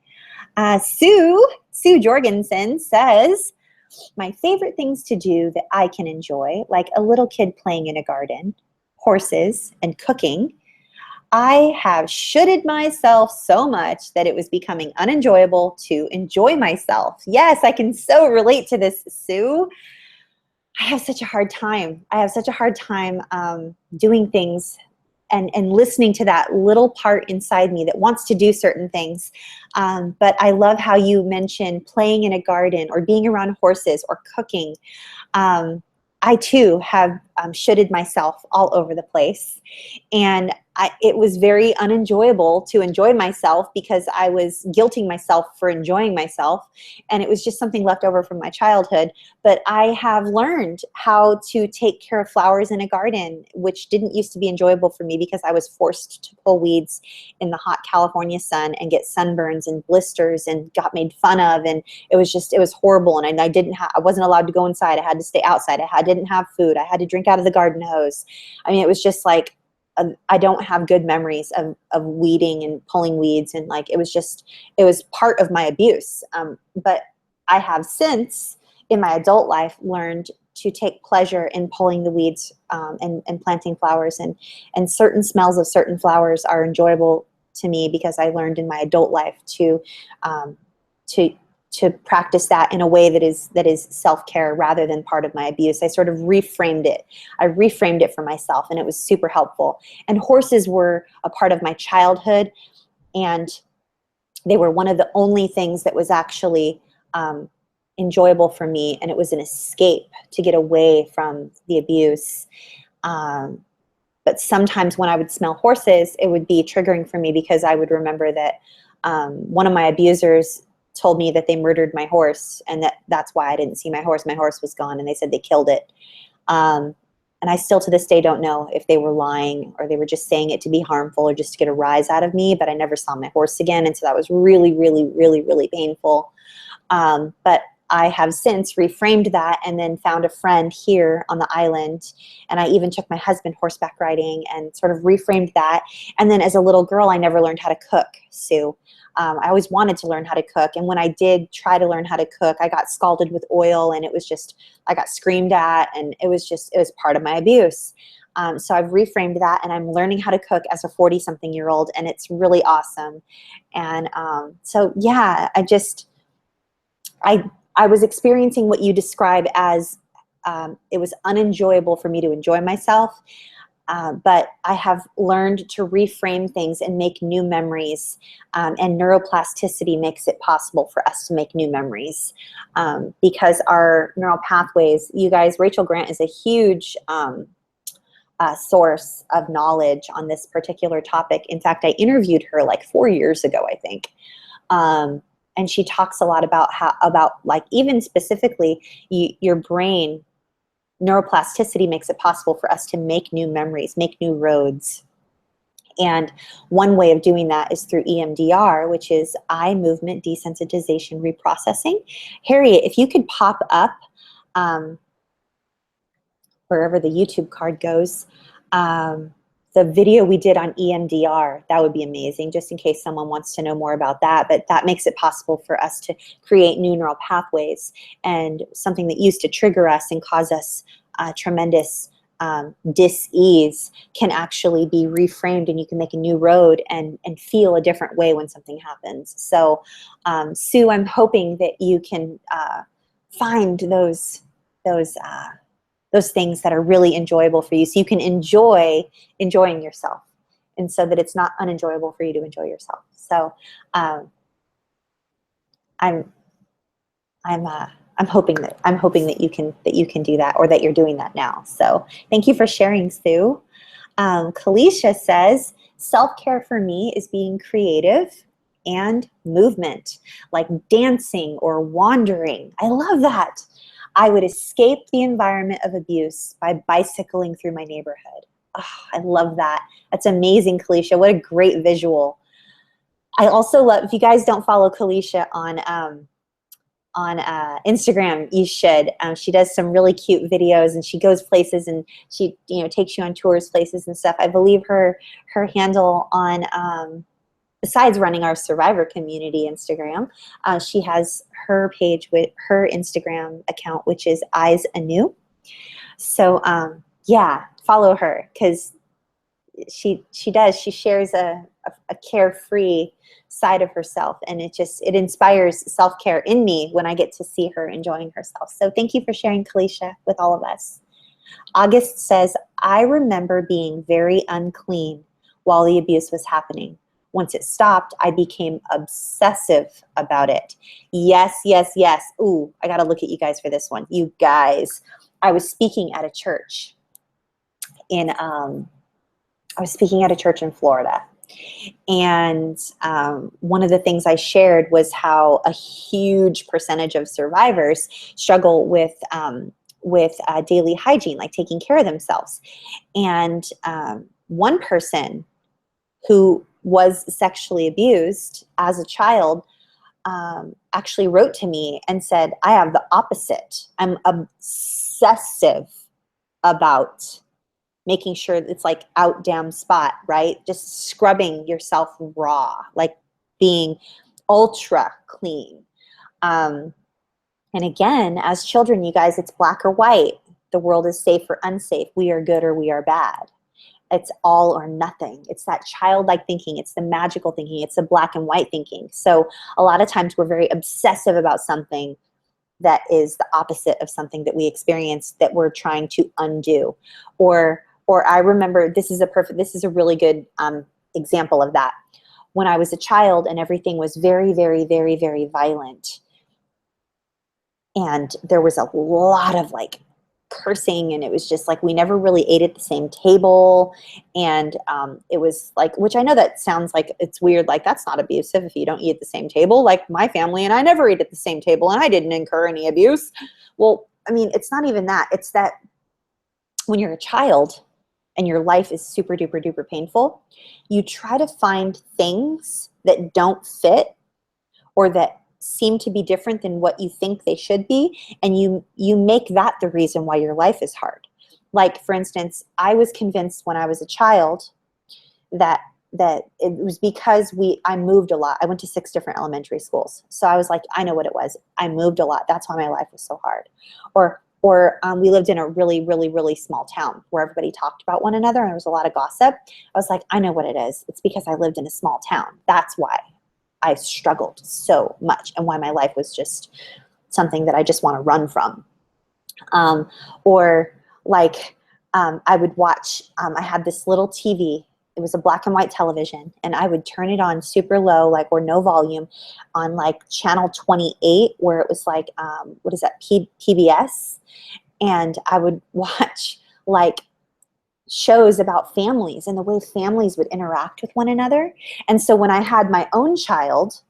Sue Jorgensen says, my favorite things to do that I can enjoy, like a little kid playing in a garden, horses, and cooking. I have shoulded myself so much that it was becoming unenjoyable to enjoy myself. Yes, I can so relate to this, Sue. I have such a hard time. I have such a hard time doing things and listening to that little part inside me that wants to do certain things. But I love how you mentioned playing in a garden or being around horses or cooking. I too have shitted myself all over the place. And it was very unenjoyable to enjoy myself because I was guilting myself for enjoying myself. And it was just something left over from my childhood. But I have learned how to take care of flowers in a garden, which didn't used to be enjoyable for me because I was forced to pull weeds in the hot California sun and get sunburns and blisters and got made fun of. And it was horrible. And I wasn't allowed to go inside. I had to stay outside. I didn't have food. I had to drink out of the garden hose. I mean, it was just like, I don't have good memories of weeding and pulling weeds. And like, it was part of my abuse. But I have since in my adult life learned to take pleasure in pulling the weeds and planting flowers, and certain smells of certain flowers are enjoyable to me because I learned in my adult life to practice that in a way that is self-care rather than part of my abuse. I sort of reframed it. I reframed it for myself, and it was super helpful. And horses were a part of my childhood, and they were one of the only things that was actually enjoyable for me, and it was an escape to get away from the abuse. But sometimes when I would smell horses, it would be triggering for me because I would remember that one of my abusers told me that they murdered my horse, and that's why I didn't see my horse. My horse was gone, and they said they killed it. And I still to this day don't know if they were lying or they were just saying it to be harmful or just to get a rise out of me, but I never saw my horse again. And so that was really, really, really, really painful. But I have since reframed that and then found a friend here on the island. And I even took my husband horseback riding and sort of reframed that. And then as a little girl, I never learned how to cook, Sue. I always wanted to learn how to cook. And when I did try to learn how to cook, I got scalded with oil, and I got screamed at, and it was part of my abuse. So I've reframed that, and I'm learning how to cook as a 40-something-year-old, and it's really awesome. And so, yeah, I was experiencing what you describe as it was unenjoyable for me to enjoy myself. But I have learned to reframe things and make new memories, and neuroplasticity makes it possible for us to make new memories because our neural pathways, you guys, Rachel Grant is a huge source of knowledge on this particular topic. In fact, I interviewed her like 4 years ago, I think. And she talks a lot about like even specifically your brain. Neuroplasticity makes it possible for us to make new memories, make new roads. And one way of doing that is through EMDR, which is eye movement desensitization reprocessing. Harriet, if you could pop up wherever the YouTube card goes, the video we did on EMDR, that would be amazing, just in case someone wants to know more about that. But that makes it possible for us to create new neural pathways, and something that used to trigger us and cause us tremendous dis-ease can actually be reframed, and you can make a new road and feel a different way when something happens. So Sue, I'm hoping that you can find those things that are really enjoyable for you, so you can enjoy enjoying yourself, and so that it's not unenjoyable for you to enjoy yourself. So I'm hoping that you can do that, or that you're doing that now. So thank you for sharing, Sue. Kalisha says, self-care for me is being creative and movement, like dancing or wandering. I love that. I would escape the environment of abuse by bicycling through my neighborhood. Oh, I love that. That's amazing, Kalisha. What a great visual. I also love, if you guys don't follow Kalisha on Instagram, you should. She does some really cute videos, and she goes places, and she takes you on tours, places and stuff. I believe her handle on besides running our Survivor Community Instagram, she has her page with her Instagram account, which is Eyes Anew. So yeah, follow her, because she shares a carefree side of herself, and it inspires self-care in me when I get to see her enjoying herself. So thank you for sharing, Kalisha, with all of us. August says, I remember being very unclean while the abuse was happening. Once it stopped, I became obsessive about it. Yes, yes, yes. Ooh, I got to look at you guys for this one. You guys, I was speaking at a church, I was speaking at a church in Florida, and one of the things I shared was how a huge percentage of survivors struggle with daily hygiene, like taking care of themselves. And one person who was sexually abused as a child actually wrote to me and said, I have the opposite. I'm obsessive about making sure it's like out damn spot, right? Just scrubbing yourself raw, like being ultra clean. And again, as children, you guys, it's black or white. The world is safe or unsafe. We are good or we are bad. It's all or nothing. It's that childlike thinking. It's the magical thinking. It's the black and white thinking. So a lot of times we're very obsessive about something that is the opposite of something that we experienced that we're trying to undo. Or I remember, this is a really good example of that. When I was a child and everything was very, very, very, very violent, and there was a lot of like cursing, and it was just like we never really ate at the same table. And it was like, which I know that sounds like it's weird, like that's not abusive if you don't eat at the same table. Like my family and I never eat at the same table, and I didn't incur any abuse. Well, I mean, it's not even that. It's that when you're a child and your life is super duper duper painful, you try to find things that don't fit or that seem to be different than what you think they should be, and you make that the reason why your life is hard. Like, for instance, I was convinced when I was a child that it was because I moved a lot. I went to 6 different elementary schools. So I was like, I know what it was. I moved a lot. That's why my life was so hard. Or we lived in a really, really, really small town where everybody talked about one another and there was a lot of gossip. I was like, I know what it is. It's because I lived in a small town. That's why I struggled so much and why my life was just something that I just want to run from. Or like I would watch, I had this little TV. It was a black and white television, and I would turn it on super low, like, or no volume, on like channel 28, where it was like, what is that, PBS? And I would watch like shows about families and the way families would interact with one another. And so when I had my own child,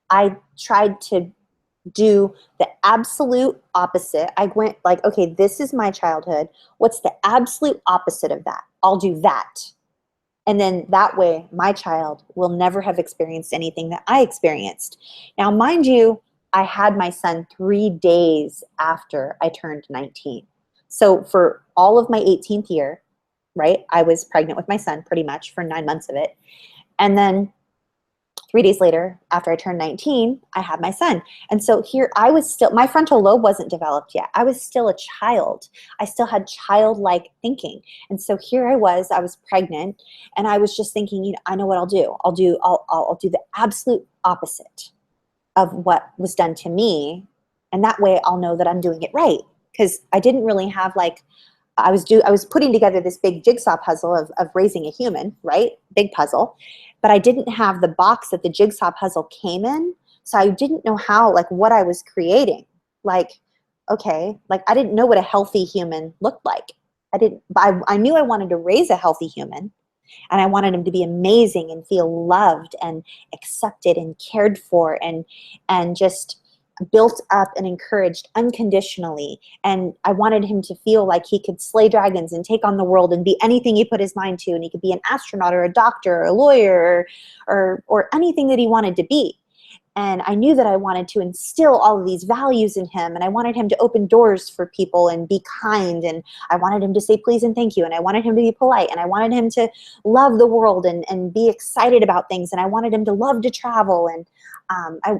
I tried to do the absolute opposite. I went like, okay, this is my childhood. What's the absolute opposite of that? I'll do that. And then that way, my child will never have experienced anything that I experienced. Now, mind you, I had my son 3 days after I turned 19. So for all of my 18th year, right, I was pregnant with my son pretty much for 9 months of it. And then 3 days later, after I turned 19, I had my son. And so here I was still, my frontal lobe wasn't developed yet. I was still a child. I still had childlike thinking. And so here I was pregnant, and I was just thinking, you know, I know what I'll do. I'll do the absolute opposite of what was done to me. And that way I'll know that I'm doing it right. Because I didn't really have like, I was putting together this big jigsaw puzzle of raising a human, right? Big puzzle. But I didn't have the box that the jigsaw puzzle came in. So I didn't know how, like, what I was creating. Like, okay, like I didn't know what a healthy human looked like. I knew I wanted to raise a healthy human, and I wanted him to be amazing and feel loved and accepted and cared for and just built up and encouraged unconditionally. And I wanted him to feel like he could slay dragons and take on the world and be anything he put his mind to. And he could be an astronaut or a doctor or a lawyer or anything that he wanted to be. And I knew that I wanted to instill all of these values in him, and I wanted him to open doors for people and be kind, and I wanted him to say please and thank you, and I wanted him to be polite, and I wanted him to love the world and be excited about things, and I wanted him to love to travel, and I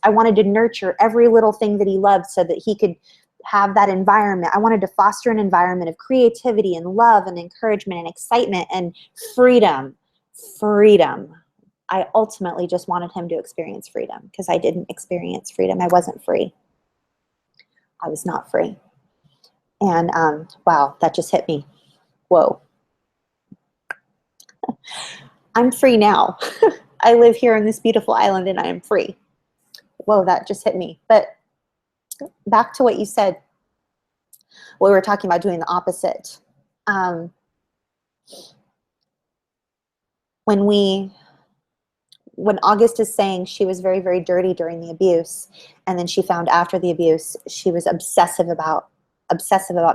wanted to nurture every little thing that he loved so that he could have that environment. I wanted to foster an environment of creativity and love and encouragement and excitement and freedom. Freedom. I ultimately just wanted him to experience freedom, because I didn't experience freedom. I wasn't free. I was not free. And wow, that just hit me. Whoa. I'm free now. I live here on this beautiful island and I am free. Whoa, that just hit me. But back to what you said, we were talking about doing the opposite. um, when August is saying she was very, very dirty during the abuse, and then she found after the abuse she was obsessive about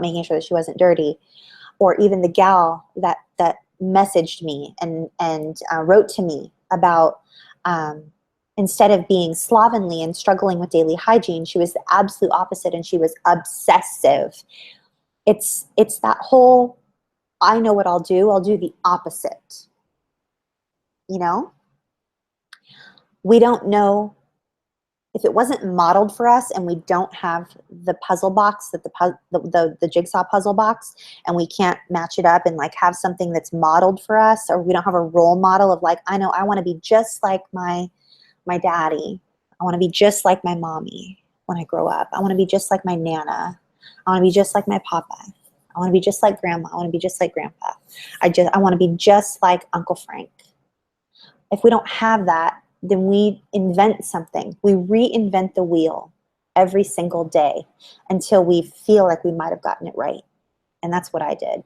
making sure that she wasn't dirty, or even the gal that messaged me and wrote to me about instead of being slovenly and struggling with daily hygiene, she was the absolute opposite, and she was obsessive. It's that whole, I know what I'll do the opposite. You know, we don't know. If it wasn't modeled for us and we don't have the puzzle box, that the jigsaw puzzle box, and we can't match it up and like have something that's modeled for us, or we don't have a role model of like, I know I want to be just like my daddy. I want to be just like my mommy when I grow up. I want to be just like my Nana. I want to be just like my papa. I want to be just like grandma. I want to be just like grandpa. I want to be just like Uncle Frank. If we don't have that, then we invent something. We reinvent the wheel every single day until we feel like we might have gotten it right. And that's what I did.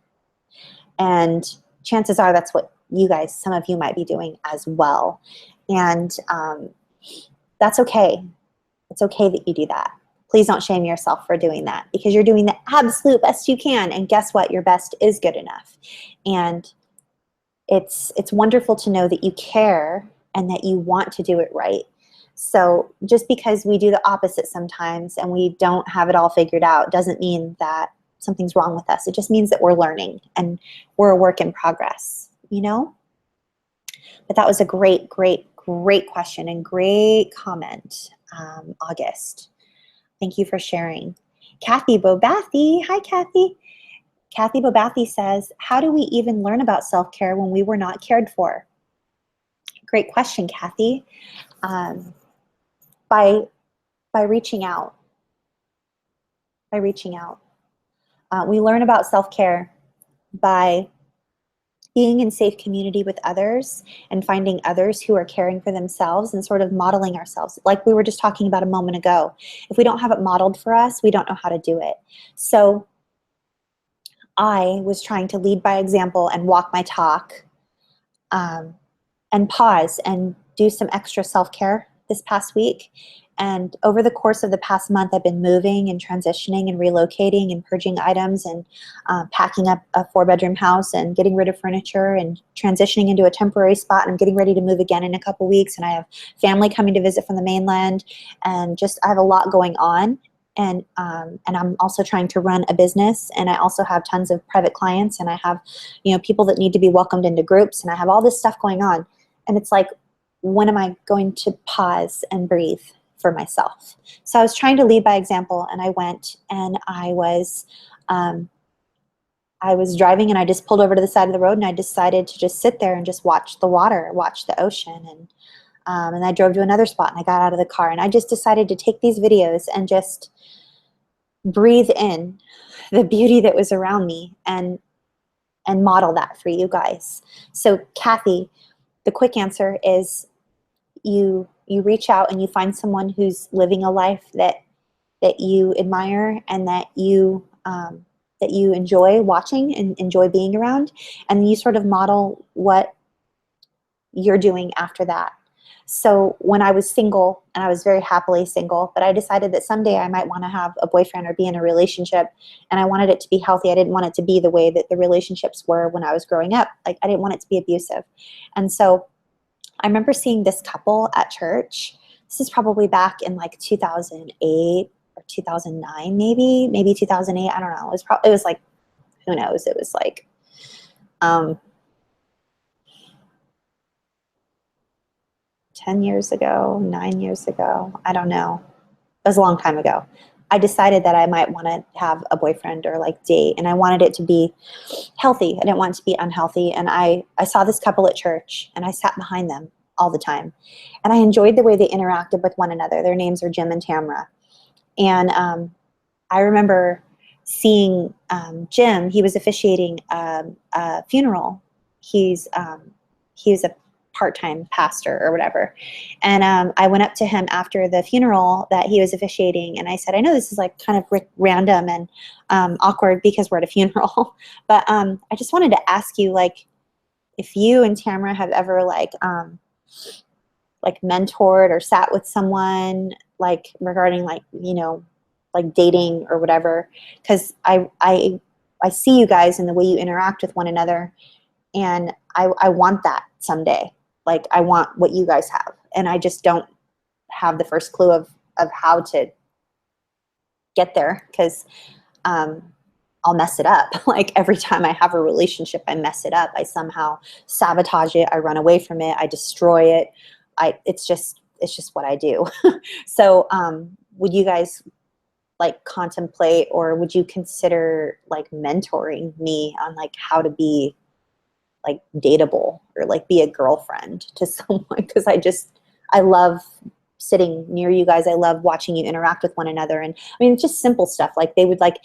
And chances are that's what you guys, some of you might be doing as well. And that's okay. It's okay that you do that. Please don't shame yourself for doing that, because you're doing the absolute best you can. And guess what? Your best is good enough. And it's wonderful to know that you care and that you want to do it right. So just because we do the opposite sometimes and we don't have it all figured out doesn't mean that something's wrong with us. It just means that we're learning and we're a work in progress, you know? But that was a great, great, great question and great comment, August. Thank you for sharing. Kathy Bobathy, hi Kathy. Kathy Bobathy says, how do we even learn about self-care when we were not cared for? Great question, Kathy. By reaching out. By reaching out. We learn about self-care by being in safe community with others and finding others who are caring for themselves and sort of modeling ourselves. Like we were just talking about a moment ago. If we don't have it modeled for us, we don't know how to do it. So I was trying to lead by example and walk my talk, and pause and do some extra self-care this past week. And over the course of the past month, I've been moving and transitioning and relocating and purging items and packing up a 4-bedroom house and getting rid of furniture and transitioning into a temporary spot. And I'm getting ready to move again in a couple weeks. And I have family coming to visit from the mainland, and just I have a lot going on. And I'm also trying to run a business, and I also have tons of private clients, and I have, you know, people that need to be welcomed into groups, and I have all this stuff going on. And it's like, when am I going to pause and breathe for myself? So I was trying to lead by example, and I went and I was driving, and I just pulled over to the side of the road, and I decided to just sit there and just watch the water, watch the ocean. And I drove to another spot, and I got out of the car, and I just decided to take these videos and just breathe in the beauty that was around me and model that for you guys. So Kathy, the quick answer is you reach out and you find someone who's living a life that you admire and that you enjoy watching and enjoy being around, and you sort of model what you're doing after that. So when I was single, and I was very happily single, but I decided that someday I might want to have a boyfriend or be in a relationship, and I wanted it to be healthy. I didn't want it to be the way that the relationships were when I was growing up. Like, I didn't want it to be abusive. And so I remember seeing this couple at church. This is probably back in like 2008 or 2009, maybe 2008. I don't know. It was like, who knows? It was like, 10 years ago, 9 years ago, I don't know. It was a long time ago. I decided that I might want to have a boyfriend or like date, and I wanted it to be healthy. I didn't want it to be unhealthy. And I saw this couple at church, and I sat behind them all the time. And I enjoyed the way they interacted with one another. Their names are Jim and Tamara. And I remember seeing Jim. He was officiating a funeral. He was a part-time pastor or whatever. And I went up to him after the funeral that he was officiating, and I said, I know this is like kind of random and awkward because we're at a funeral, but I just wanted to ask you, like, if you and Tamara have ever like mentored or sat with someone like regarding like, you know, like dating or whatever, because I see you guys and the way you interact with one another, and I want that someday. Like, I want what you guys have, and I just don't have the first clue of how to get there, because I'll mess it up. Like, every time I have a relationship, I mess it up. I somehow sabotage it. I run away from it. I destroy it. It's just what I do. So would you guys like contemplate, or would you consider like mentoring me on like how to be like dateable or like be a girlfriend to someone? Because I love sitting near you guys. I love watching you interact with one another. And I mean, just simple stuff. Like they would like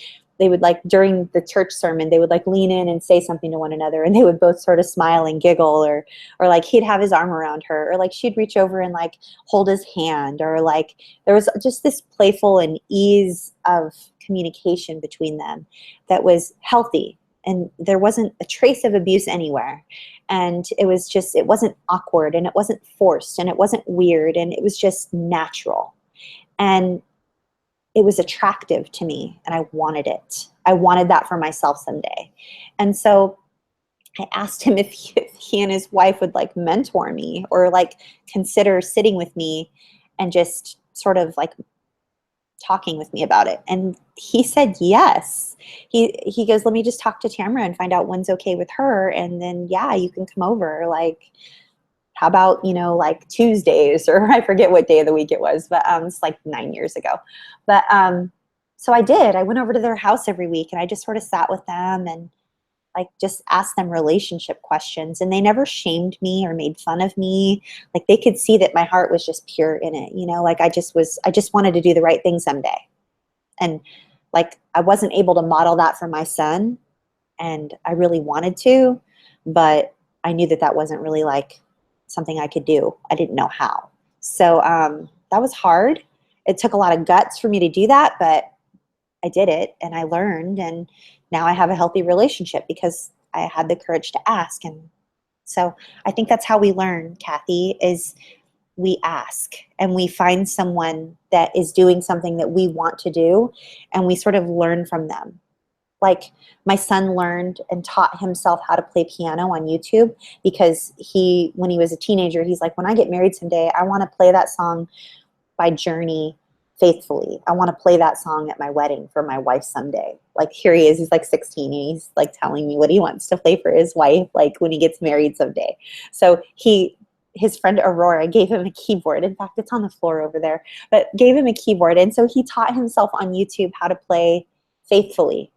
during the church sermon, they would like lean in and say something to one another, and they would both sort of smile and giggle, or like he'd have his arm around her, or like she'd reach over and like hold his hand, or like there was just this playful and ease of communication between them that was healthy. And there wasn't a trace of abuse anywhere. And it wasn't awkward, and it wasn't forced, and it wasn't weird, and it was just natural. And it was attractive to me, and I wanted it. I wanted that for myself someday. And so I asked him if he and his wife would like mentor me, or like consider sitting with me and just sort of like talking with me about it. And he said yes. He goes, let me just talk to Tamara and find out when's okay with her, and then yeah, you can come over. Like, how about, you know, like Tuesdays, or I forget what day of the week it was, but it's like 9 years ago. But so I did. I went over to their house every week, and I just sort of sat with them and like just asked them relationship questions, and they never shamed me or made fun of me. Like, they could see that my heart was just pure in it, you know, like I just wanted to do the right thing someday. And like, I wasn't able to model that for my son, and I really wanted to, but I knew that wasn't really like something I could do. I didn't know how. So that was hard. It took a lot of guts for me to do that, but I did it, and I learned, and now I have a healthy relationship because I had the courage to ask. And so I think that's how we learn, Kathy, is we ask, and we find someone that is doing something that we want to do, and we sort of learn from them. Like, my son learned and taught himself how to play piano on YouTube because when he was a teenager, he's like, when I get married someday, I want to play that song by Journey faithfully. I want to play that song at my wedding for my wife someday. Like, here he is, he's like 16, and he's like telling me what he wants to play for his wife, like when he gets married someday. So his friend Aurora gave him a keyboard. In fact, it's on the floor over there, but gave him a keyboard. And so he taught himself on YouTube how to play Faithfully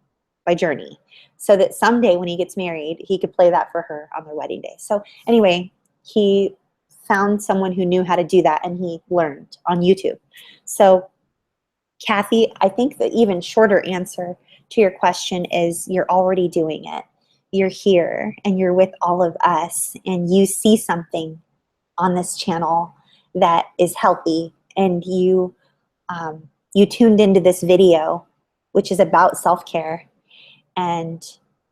by Journey, so that someday when he gets married, he could play that for her on their wedding day. So anyway, he found someone who knew how to do that, and he learned on YouTube. So Kathy, I think the even shorter answer to your question is you're already doing it. You're here, and you're with all of us, and you see something on this channel that is healthy, and you tuned into this video, which is about self-care, and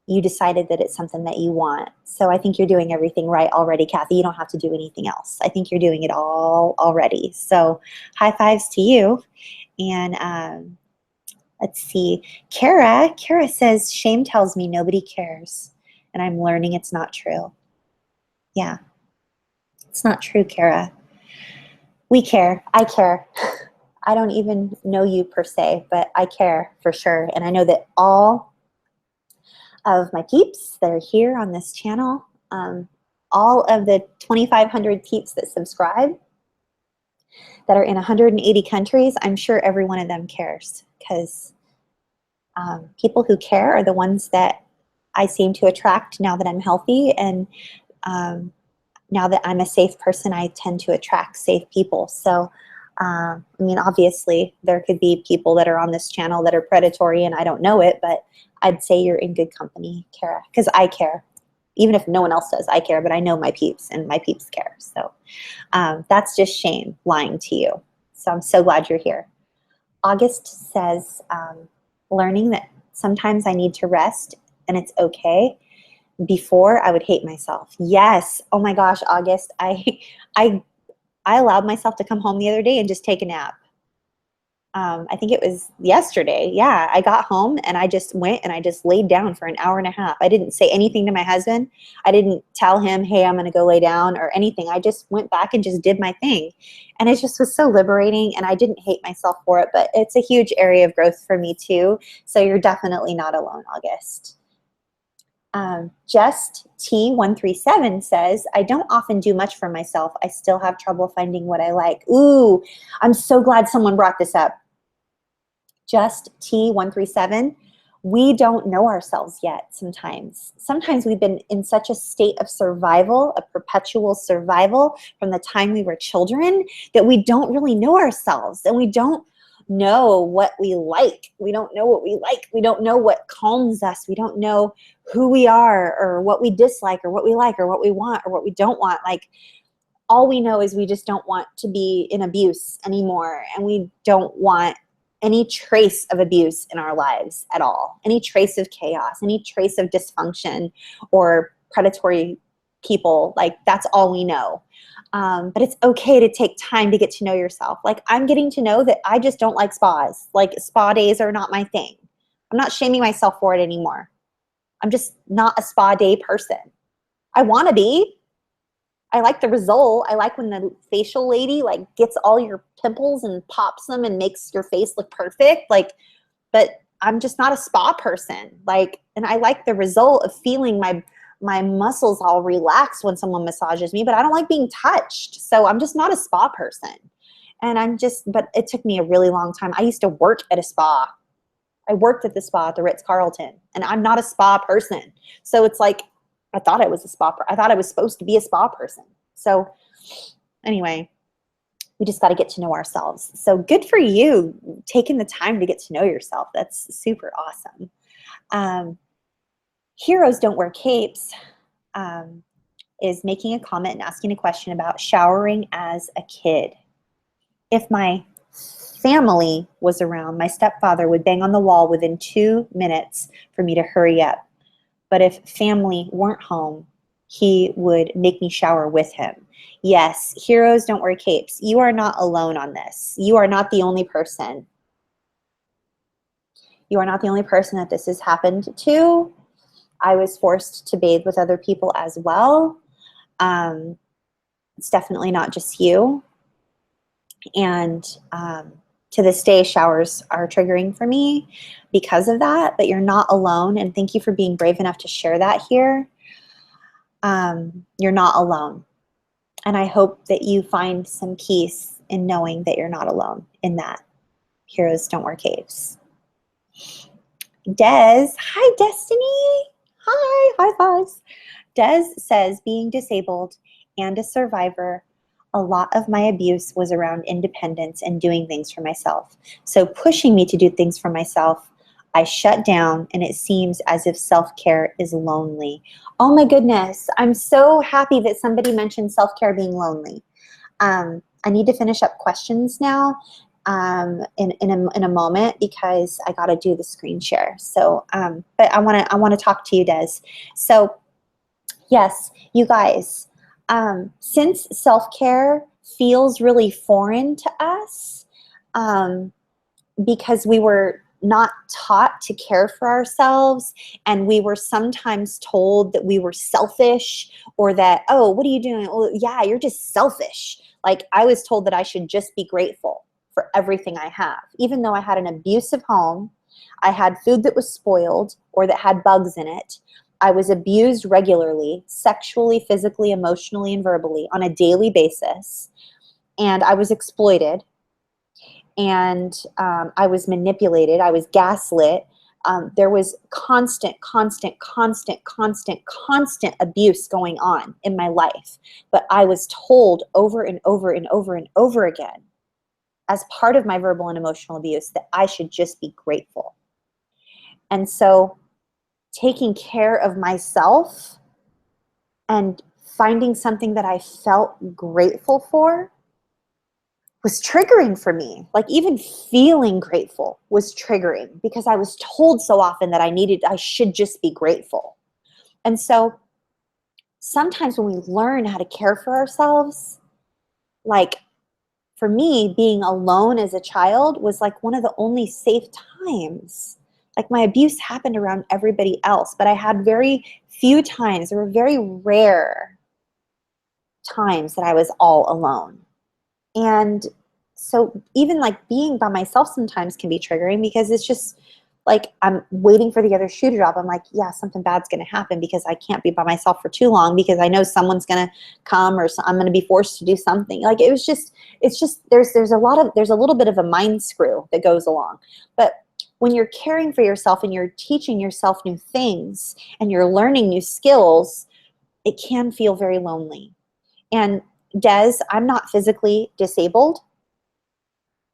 you decided that it's something that you want. So I think you're doing everything right already, Kathy. You don't have to do anything else. I think you're doing it all already. So high fives to you. And let's see. Kara says, shame tells me nobody cares, and I'm learning it's not true. Yeah, it's not true, Kara. We care. I care. I don't even know you per se, but I care for sure. And I know that all of my peeps that are here on this channel, all of the 2,500 peeps that subscribe, that are in 180 countries, I'm sure every one of them cares, because people who care are the ones that I seem to attract now that I'm healthy, and now that I'm a safe person, I tend to attract safe people. So, I mean, obviously, there could be people that are on this channel that are predatory and I don't know it, but I'd say you're in good company, Kara, because I care. Even if no one else does, I care, but I know my peeps and my peeps care. So that's just shame lying to you. So I'm so glad you're here. August says, learning that sometimes I need to rest and it's okay. Before I would hate myself. Yes. Oh my gosh, August. I allowed myself to come home the other day and just take a nap. I think it was yesterday. Yeah, I got home and I just went and I just laid down for an hour and a half. I didn't say anything to my husband. I didn't tell him, hey, I'm going to go lay down or anything. I just went back and just did my thing. And it just was so liberating and I didn't hate myself for it, but it's a huge area of growth for me too. So you're definitely not alone, August. Just T137 says, I don't often do much for myself. I still have trouble finding what I like. Ooh, I'm so glad someone brought this up. Just T137, we don't know ourselves yet sometimes. Sometimes we've been in such a state of survival, a perpetual survival from the time we were children, that we don't really know ourselves and we don't know what we like. We don't know what we like. We don't know what calms us. We don't know who we are or what we dislike or what we like or what we want or what we don't want. Like, all we know is we just don't want to be in abuse anymore, and we don't want any trace of abuse in our lives at all, any trace of chaos, any trace of dysfunction or predatory people. Like, that's all we know. But it's okay to take time to get to know yourself. Like, I'm getting to know that I just don't like spas. Like, spa days are not my thing. I'm not shaming myself for it anymore. I'm just not a spa day person. I want to be. I like the result. I like when the facial lady like gets all your pimples and pops them and makes your face look perfect. Like, but I'm just not a spa person. Like, and I like the result of feeling my muscles all relaxed when someone massages me, but I don't like being touched. So I'm just not a spa person. And but it took me a really long time. I used to work at a spa. I worked at the spa at the Ritz-Carlton, and I'm not a spa person. So it's like, I thought I was a spa. I thought I was supposed to be a spa person. So anyway, we just got to get to know ourselves. So good for you taking the time to get to know yourself. That's super awesome. Heroes Don't Wear Capes is making a comment and asking a question about showering as a kid. If my family was around, my stepfather would bang on the wall within 2 minutes for me to hurry up. But if family weren't home, he would make me shower with him. Yes, heroes don't wear capes. You are not alone on this. You are not the only person. You are not the only person that this has happened to. I was forced to bathe with other people as well. It's definitely not just you. And to this day, showers are triggering for me because of that, but you're not alone. And thank you for being brave enough to share that here. You're not alone. And I hope that you find some peace in knowing that you're not alone in that. Heroes don't wear capes. Des, hi Destiny. Hi, high fives. Des says, being disabled and a survivor, a lot of my abuse was around independence and doing things for myself. So pushing me to do things for myself, I shut down, and it seems as if self-care is lonely. Oh my goodness, I'm so happy that somebody mentioned self-care being lonely. I need to finish up questions now in a moment because I got to do the screen share. So, but I want to talk to you, Des. So, yes, you guys. Since self-care feels really foreign to us because we were not taught to care for ourselves, and we were sometimes told that we were selfish, or that, oh, what are you doing? Well, yeah, you're just selfish. Like, I was told that I should just be grateful for everything I have. Even though I had an abusive home, I had food that was spoiled or that had bugs in it, I was abused regularly, sexually, physically, emotionally, and verbally on a daily basis. And I was exploited. And I was manipulated. I was gaslit. There was constant abuse going on in my life. But I was told over and over and over and over again, as part of my verbal and emotional abuse, that I should just be grateful. And so taking care of myself and finding something that I felt grateful for was triggering for me. Like even feeling grateful was triggering because I was told so often that I should just be grateful. And so sometimes when we learn how to care for ourselves, like for me, being alone as a child was like one of the only safe times. Like my abuse happened around everybody else, but I had very few times, there were very rare times that I was all alone. And so even like being by myself sometimes can be triggering because it's just like I'm waiting for the other shoe to drop. I'm like, yeah, something bad's going to happen because I can't be by myself for too long because I know someone's going to come or I'm going to be forced to do something. Like it's just there's a little bit of a mind screw that goes along. But when you're caring for yourself and you're teaching yourself new things and you're learning new skills, it can feel very lonely. And Des, I'm not physically disabled,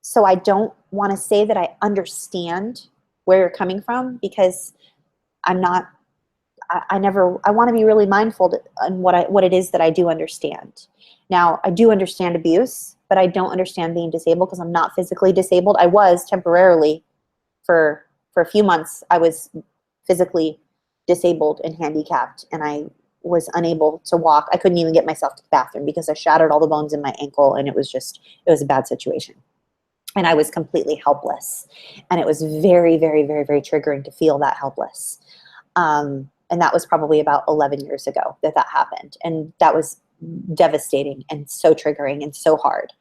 so I don't want to say that I understand where you're coming from because I'm not, I want to be really mindful on what it is that I do understand. Now, I do understand abuse, but I don't understand being disabled because I'm not physically disabled. I was temporarily for a few months. I was physically disabled and handicapped, and I was unable to walk. I couldn't even get myself to the bathroom because I shattered all the bones in my ankle, and it was a bad situation. And I was completely helpless. And it was very, very, very, very triggering to feel that helpless. And that was probably about 11 years ago that happened. And that was devastating and so triggering and so hard.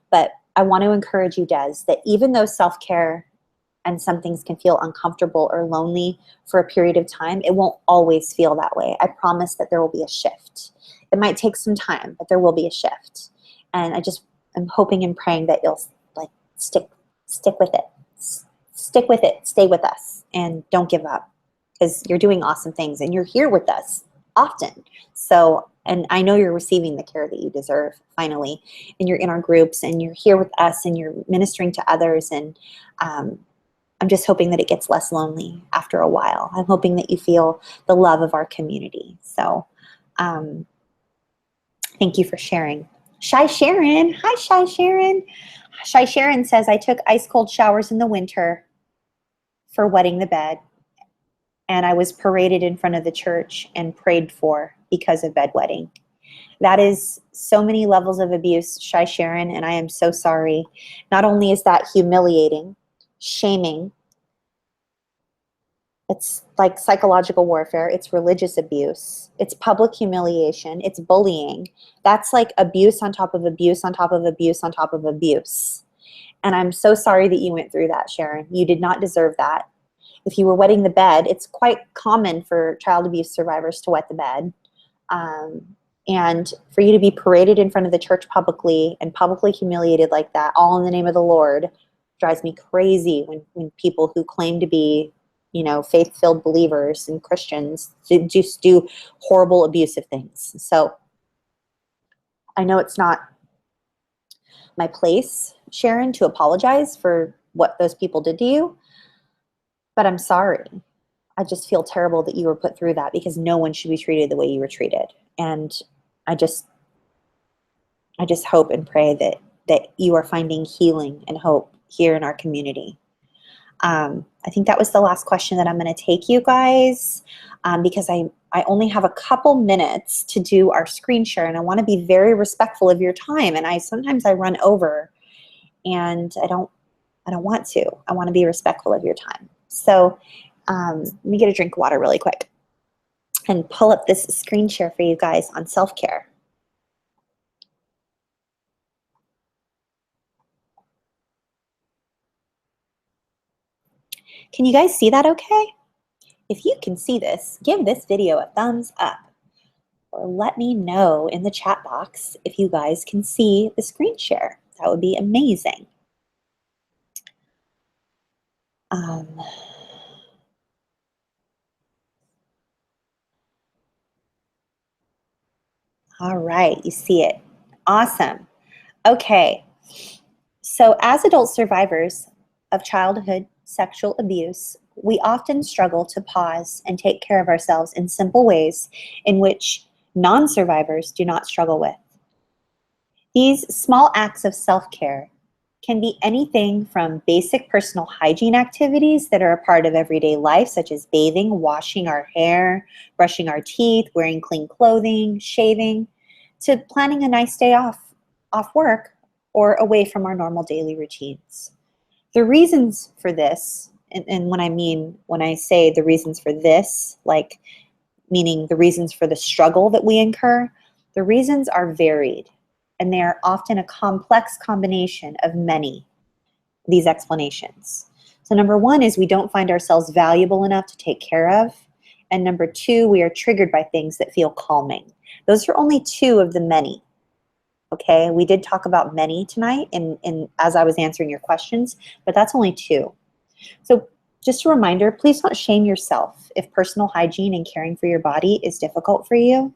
But I want to encourage you, Des, that even though self-care and some things can feel uncomfortable or lonely for a period of time, it won't always feel that way. I promise that there will be a shift. It might take some time, but there will be a shift. And I'm hoping and praying that you'll like stick with it. Stick with it. Stay with us and don't give up because you're doing awesome things and you're here with us often. So, and I know you're receiving the care that you deserve finally, and you're in our groups and you're here with us and you're ministering to others. And I'm just hoping that it gets less lonely after a while. I'm hoping that you feel the love of our community. So thank you for sharing. Shy Sharon. Hi, Shy Sharon. Shy Sharon says, I took ice cold showers in the winter for wetting the bed, and I was paraded in front of the church and prayed for because of bedwetting. That is so many levels of abuse, Shy Sharon, and I am so sorry. Not only is that humiliating, shaming, it's like psychological warfare, it's religious abuse, it's public humiliation, it's bullying. That's like abuse on top of abuse on top of abuse on top of abuse. And I'm so sorry that you went through that, Sharon. You did not deserve that. If you were wetting the bed, it's quite common for child abuse survivors to wet the bed. And for you to be paraded in front of the church publicly and publicly humiliated like that, all in the name of the Lord, drives me crazy when people who claim to be, faith-filled believers and Christians just do horrible, abusive things. So I know it's not my place, Sharon, to apologize for what those people did to you, but I'm sorry. I just feel terrible that you were put through that because no one should be treated the way you were treated. And I just hope and pray that you are finding healing and hope here in our community. I think that was the last question that I'm going to take, you guys, because I only have a couple minutes to do our screen share, and I want to be very respectful of your time. And sometimes I run over, and I don't want to. I want to be respectful of your time. So let me get a drink of water really quick and pull up this screen share for you guys on self-care. Can you guys see that okay? If you can see this, give this video a thumbs up or let me know in the chat box if you guys can see the screen share. That would be amazing. All right, you see it. Awesome. Okay. So as adult survivors of childhood sexual abuse, we often struggle to pause and take care of ourselves in simple ways in which non-survivors do not struggle with. These small acts of self-care can be anything from basic personal hygiene activities that are a part of everyday life, such as bathing, washing our hair, brushing our teeth, wearing clean clothing, shaving, to planning a nice day off work or away from our normal daily routines. The reasons for this, and when I say the reasons for this, like meaning the reasons for the struggle that we incur, the reasons are varied, and they are often a complex combination of many, these explanations. So number one is we don't find ourselves valuable enough to take care of. And number two, we are triggered by things that feel calming. Those are only two of the many. Okay, we did talk about many tonight as I was answering your questions, but that's only two. So just a reminder, please don't shame yourself if personal hygiene and caring for your body is difficult for you.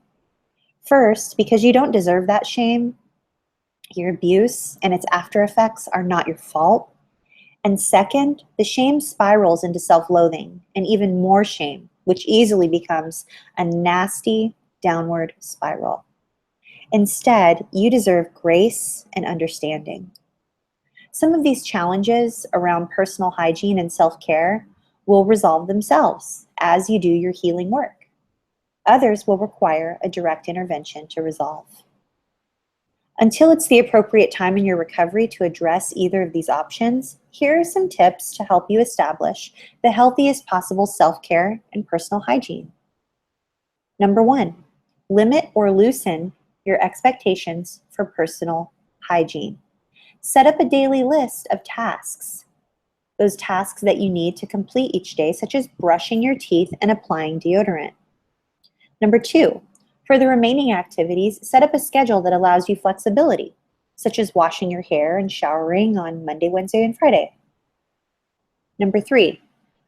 First, because you don't deserve that shame. Your abuse and its after effects are not your fault. And second, the shame spirals into self-loathing and even more shame, which easily becomes a nasty downward spiral. Instead, you deserve grace and understanding. Some of these challenges around personal hygiene and self-care will resolve themselves as you do your healing work. Others will require a direct intervention to resolve. Until it's the appropriate time in your recovery to address either of these options, here are some tips to help you establish the healthiest possible self-care and personal hygiene. Number one, limit or loosen your expectations for personal hygiene. Set up a daily list of tasks, those tasks that you need to complete each day, such as brushing your teeth and applying deodorant. Number two, for the remaining activities, set up a schedule that allows you flexibility, such as washing your hair and showering on Monday, Wednesday, and Friday. Number three,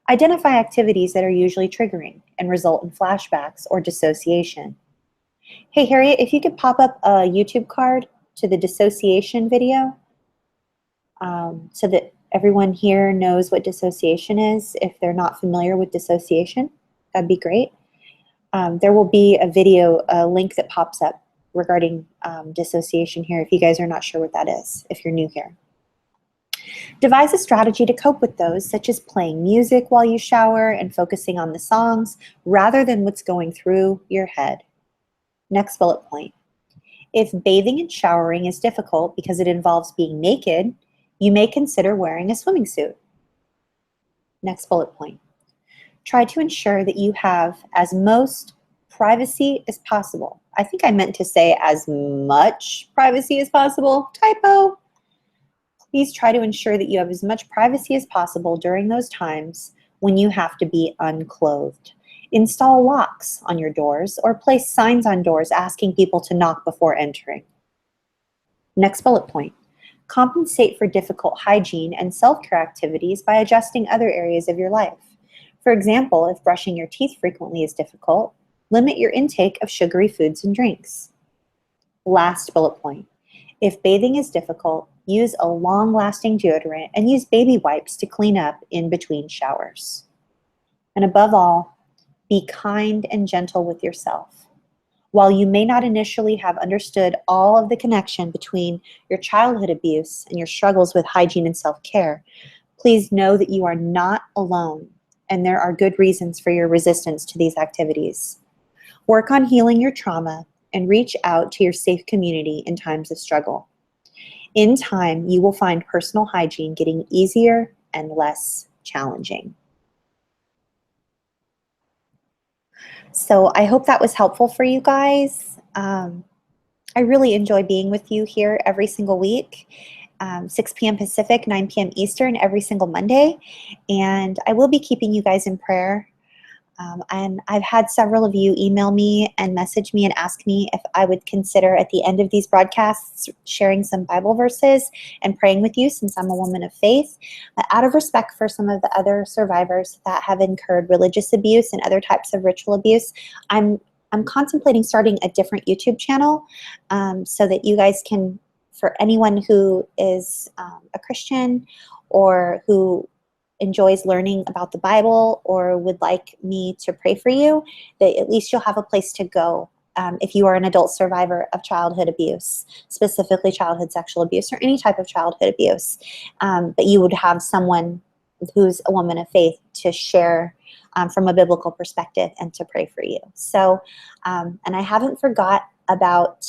identify activities that are usually triggering and result in flashbacks or dissociation. Hey, Harriet, if you could pop up a YouTube card to the dissociation video so that everyone here knows what dissociation is if they're not familiar with dissociation, that'd be great. There will be a video, a link that pops up regarding dissociation here if you guys are not sure what that is, if you're new here. Devise a strategy to cope with those, such as playing music while you shower and focusing on the songs rather than what's going through your head. Next bullet point. If bathing and showering is difficult because it involves being naked, you may consider wearing a swimming suit. Next bullet point. Try to ensure that you have as most privacy as possible. I think I meant to say as much privacy as possible. Typo. Please try to ensure that you have as much privacy as possible during those times when you have to be unclothed. Install locks on your doors or place signs on doors asking people to knock before entering. Next bullet point. Compensate for difficult hygiene and self-care activities by adjusting other areas of your life. For example, if brushing your teeth frequently is difficult, limit your intake of sugary foods and drinks. Last bullet point. If bathing is difficult, use a long-lasting deodorant and use baby wipes to clean up in between showers. And above all, be kind and gentle with yourself. While you may not initially have understood all of the connection between your childhood abuse and your struggles with hygiene and self-care, please know that you are not alone, and there are good reasons for your resistance to these activities. Work on healing your trauma and reach out to your safe community in times of struggle. In time, you will find personal hygiene getting easier and less challenging. So I hope that was helpful for you guys. I really enjoy being with you here every single week, 6 p.m. Pacific, 9 p.m. Eastern, every single Monday. And I will be keeping you guys in prayer. And I've had several of you email me and message me and ask me if I would consider at the end of these broadcasts sharing some Bible verses and praying with you, since I'm a woman of faith. Out of respect for some of the other survivors that have incurred religious abuse and other types of ritual abuse, I'm contemplating starting a different YouTube channel so that you guys can, for anyone who is a Christian or who enjoys learning about the Bible or would like me to pray for you, that at least you'll have a place to go if you are an adult survivor of childhood abuse, specifically childhood sexual abuse or any type of childhood abuse, that you would have someone who's a woman of faith to share from a biblical perspective and to pray for you. So, and I haven't forgotten about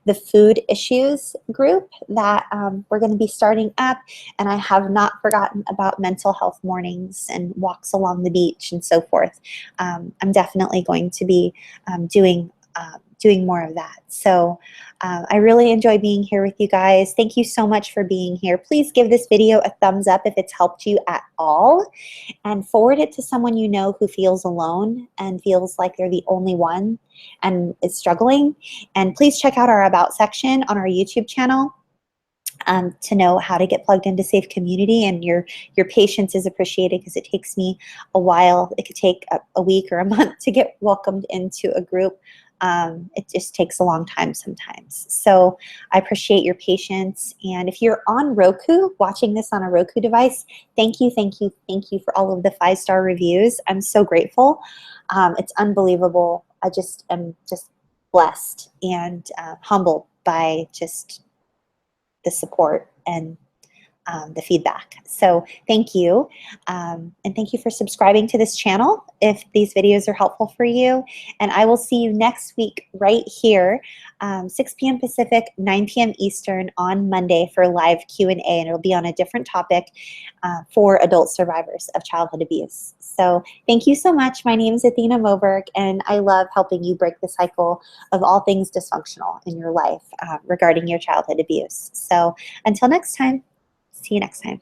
the food issues group that we're going to be starting up, and I have not forgotten about mental health mornings and walks along the beach and so forth. I'm definitely going to be doing more of that. So I really enjoy being here with you guys. Thank you so much for being here. Please give this video a thumbs up if it's helped you at all, and forward it to someone you know who feels alone and feels like they're the only one and is struggling. And please check out our About section on our YouTube channel to know how to get plugged into Safe Community. And your patience is appreciated because it takes me a while. It could take a week or a month to get welcomed into a group. It just takes a long time sometimes. So I appreciate your patience. And if you're on Roku, watching this on a Roku device, thank you for all of the 5-star reviews. I'm so grateful. It's unbelievable. I just am just blessed and humbled by just the support and the feedback. So thank you. And thank you for subscribing to this channel if these videos are helpful for you. And I will see you next week right here, 6 p.m. Pacific, 9 p.m. Eastern on Monday for live Q&A. And it'll be on a different topic for adult survivors of childhood abuse. So thank you so much. My name is Athena Moberg, and I love helping you break the cycle of all things dysfunctional in your life regarding your childhood abuse. So until next time, see you next time.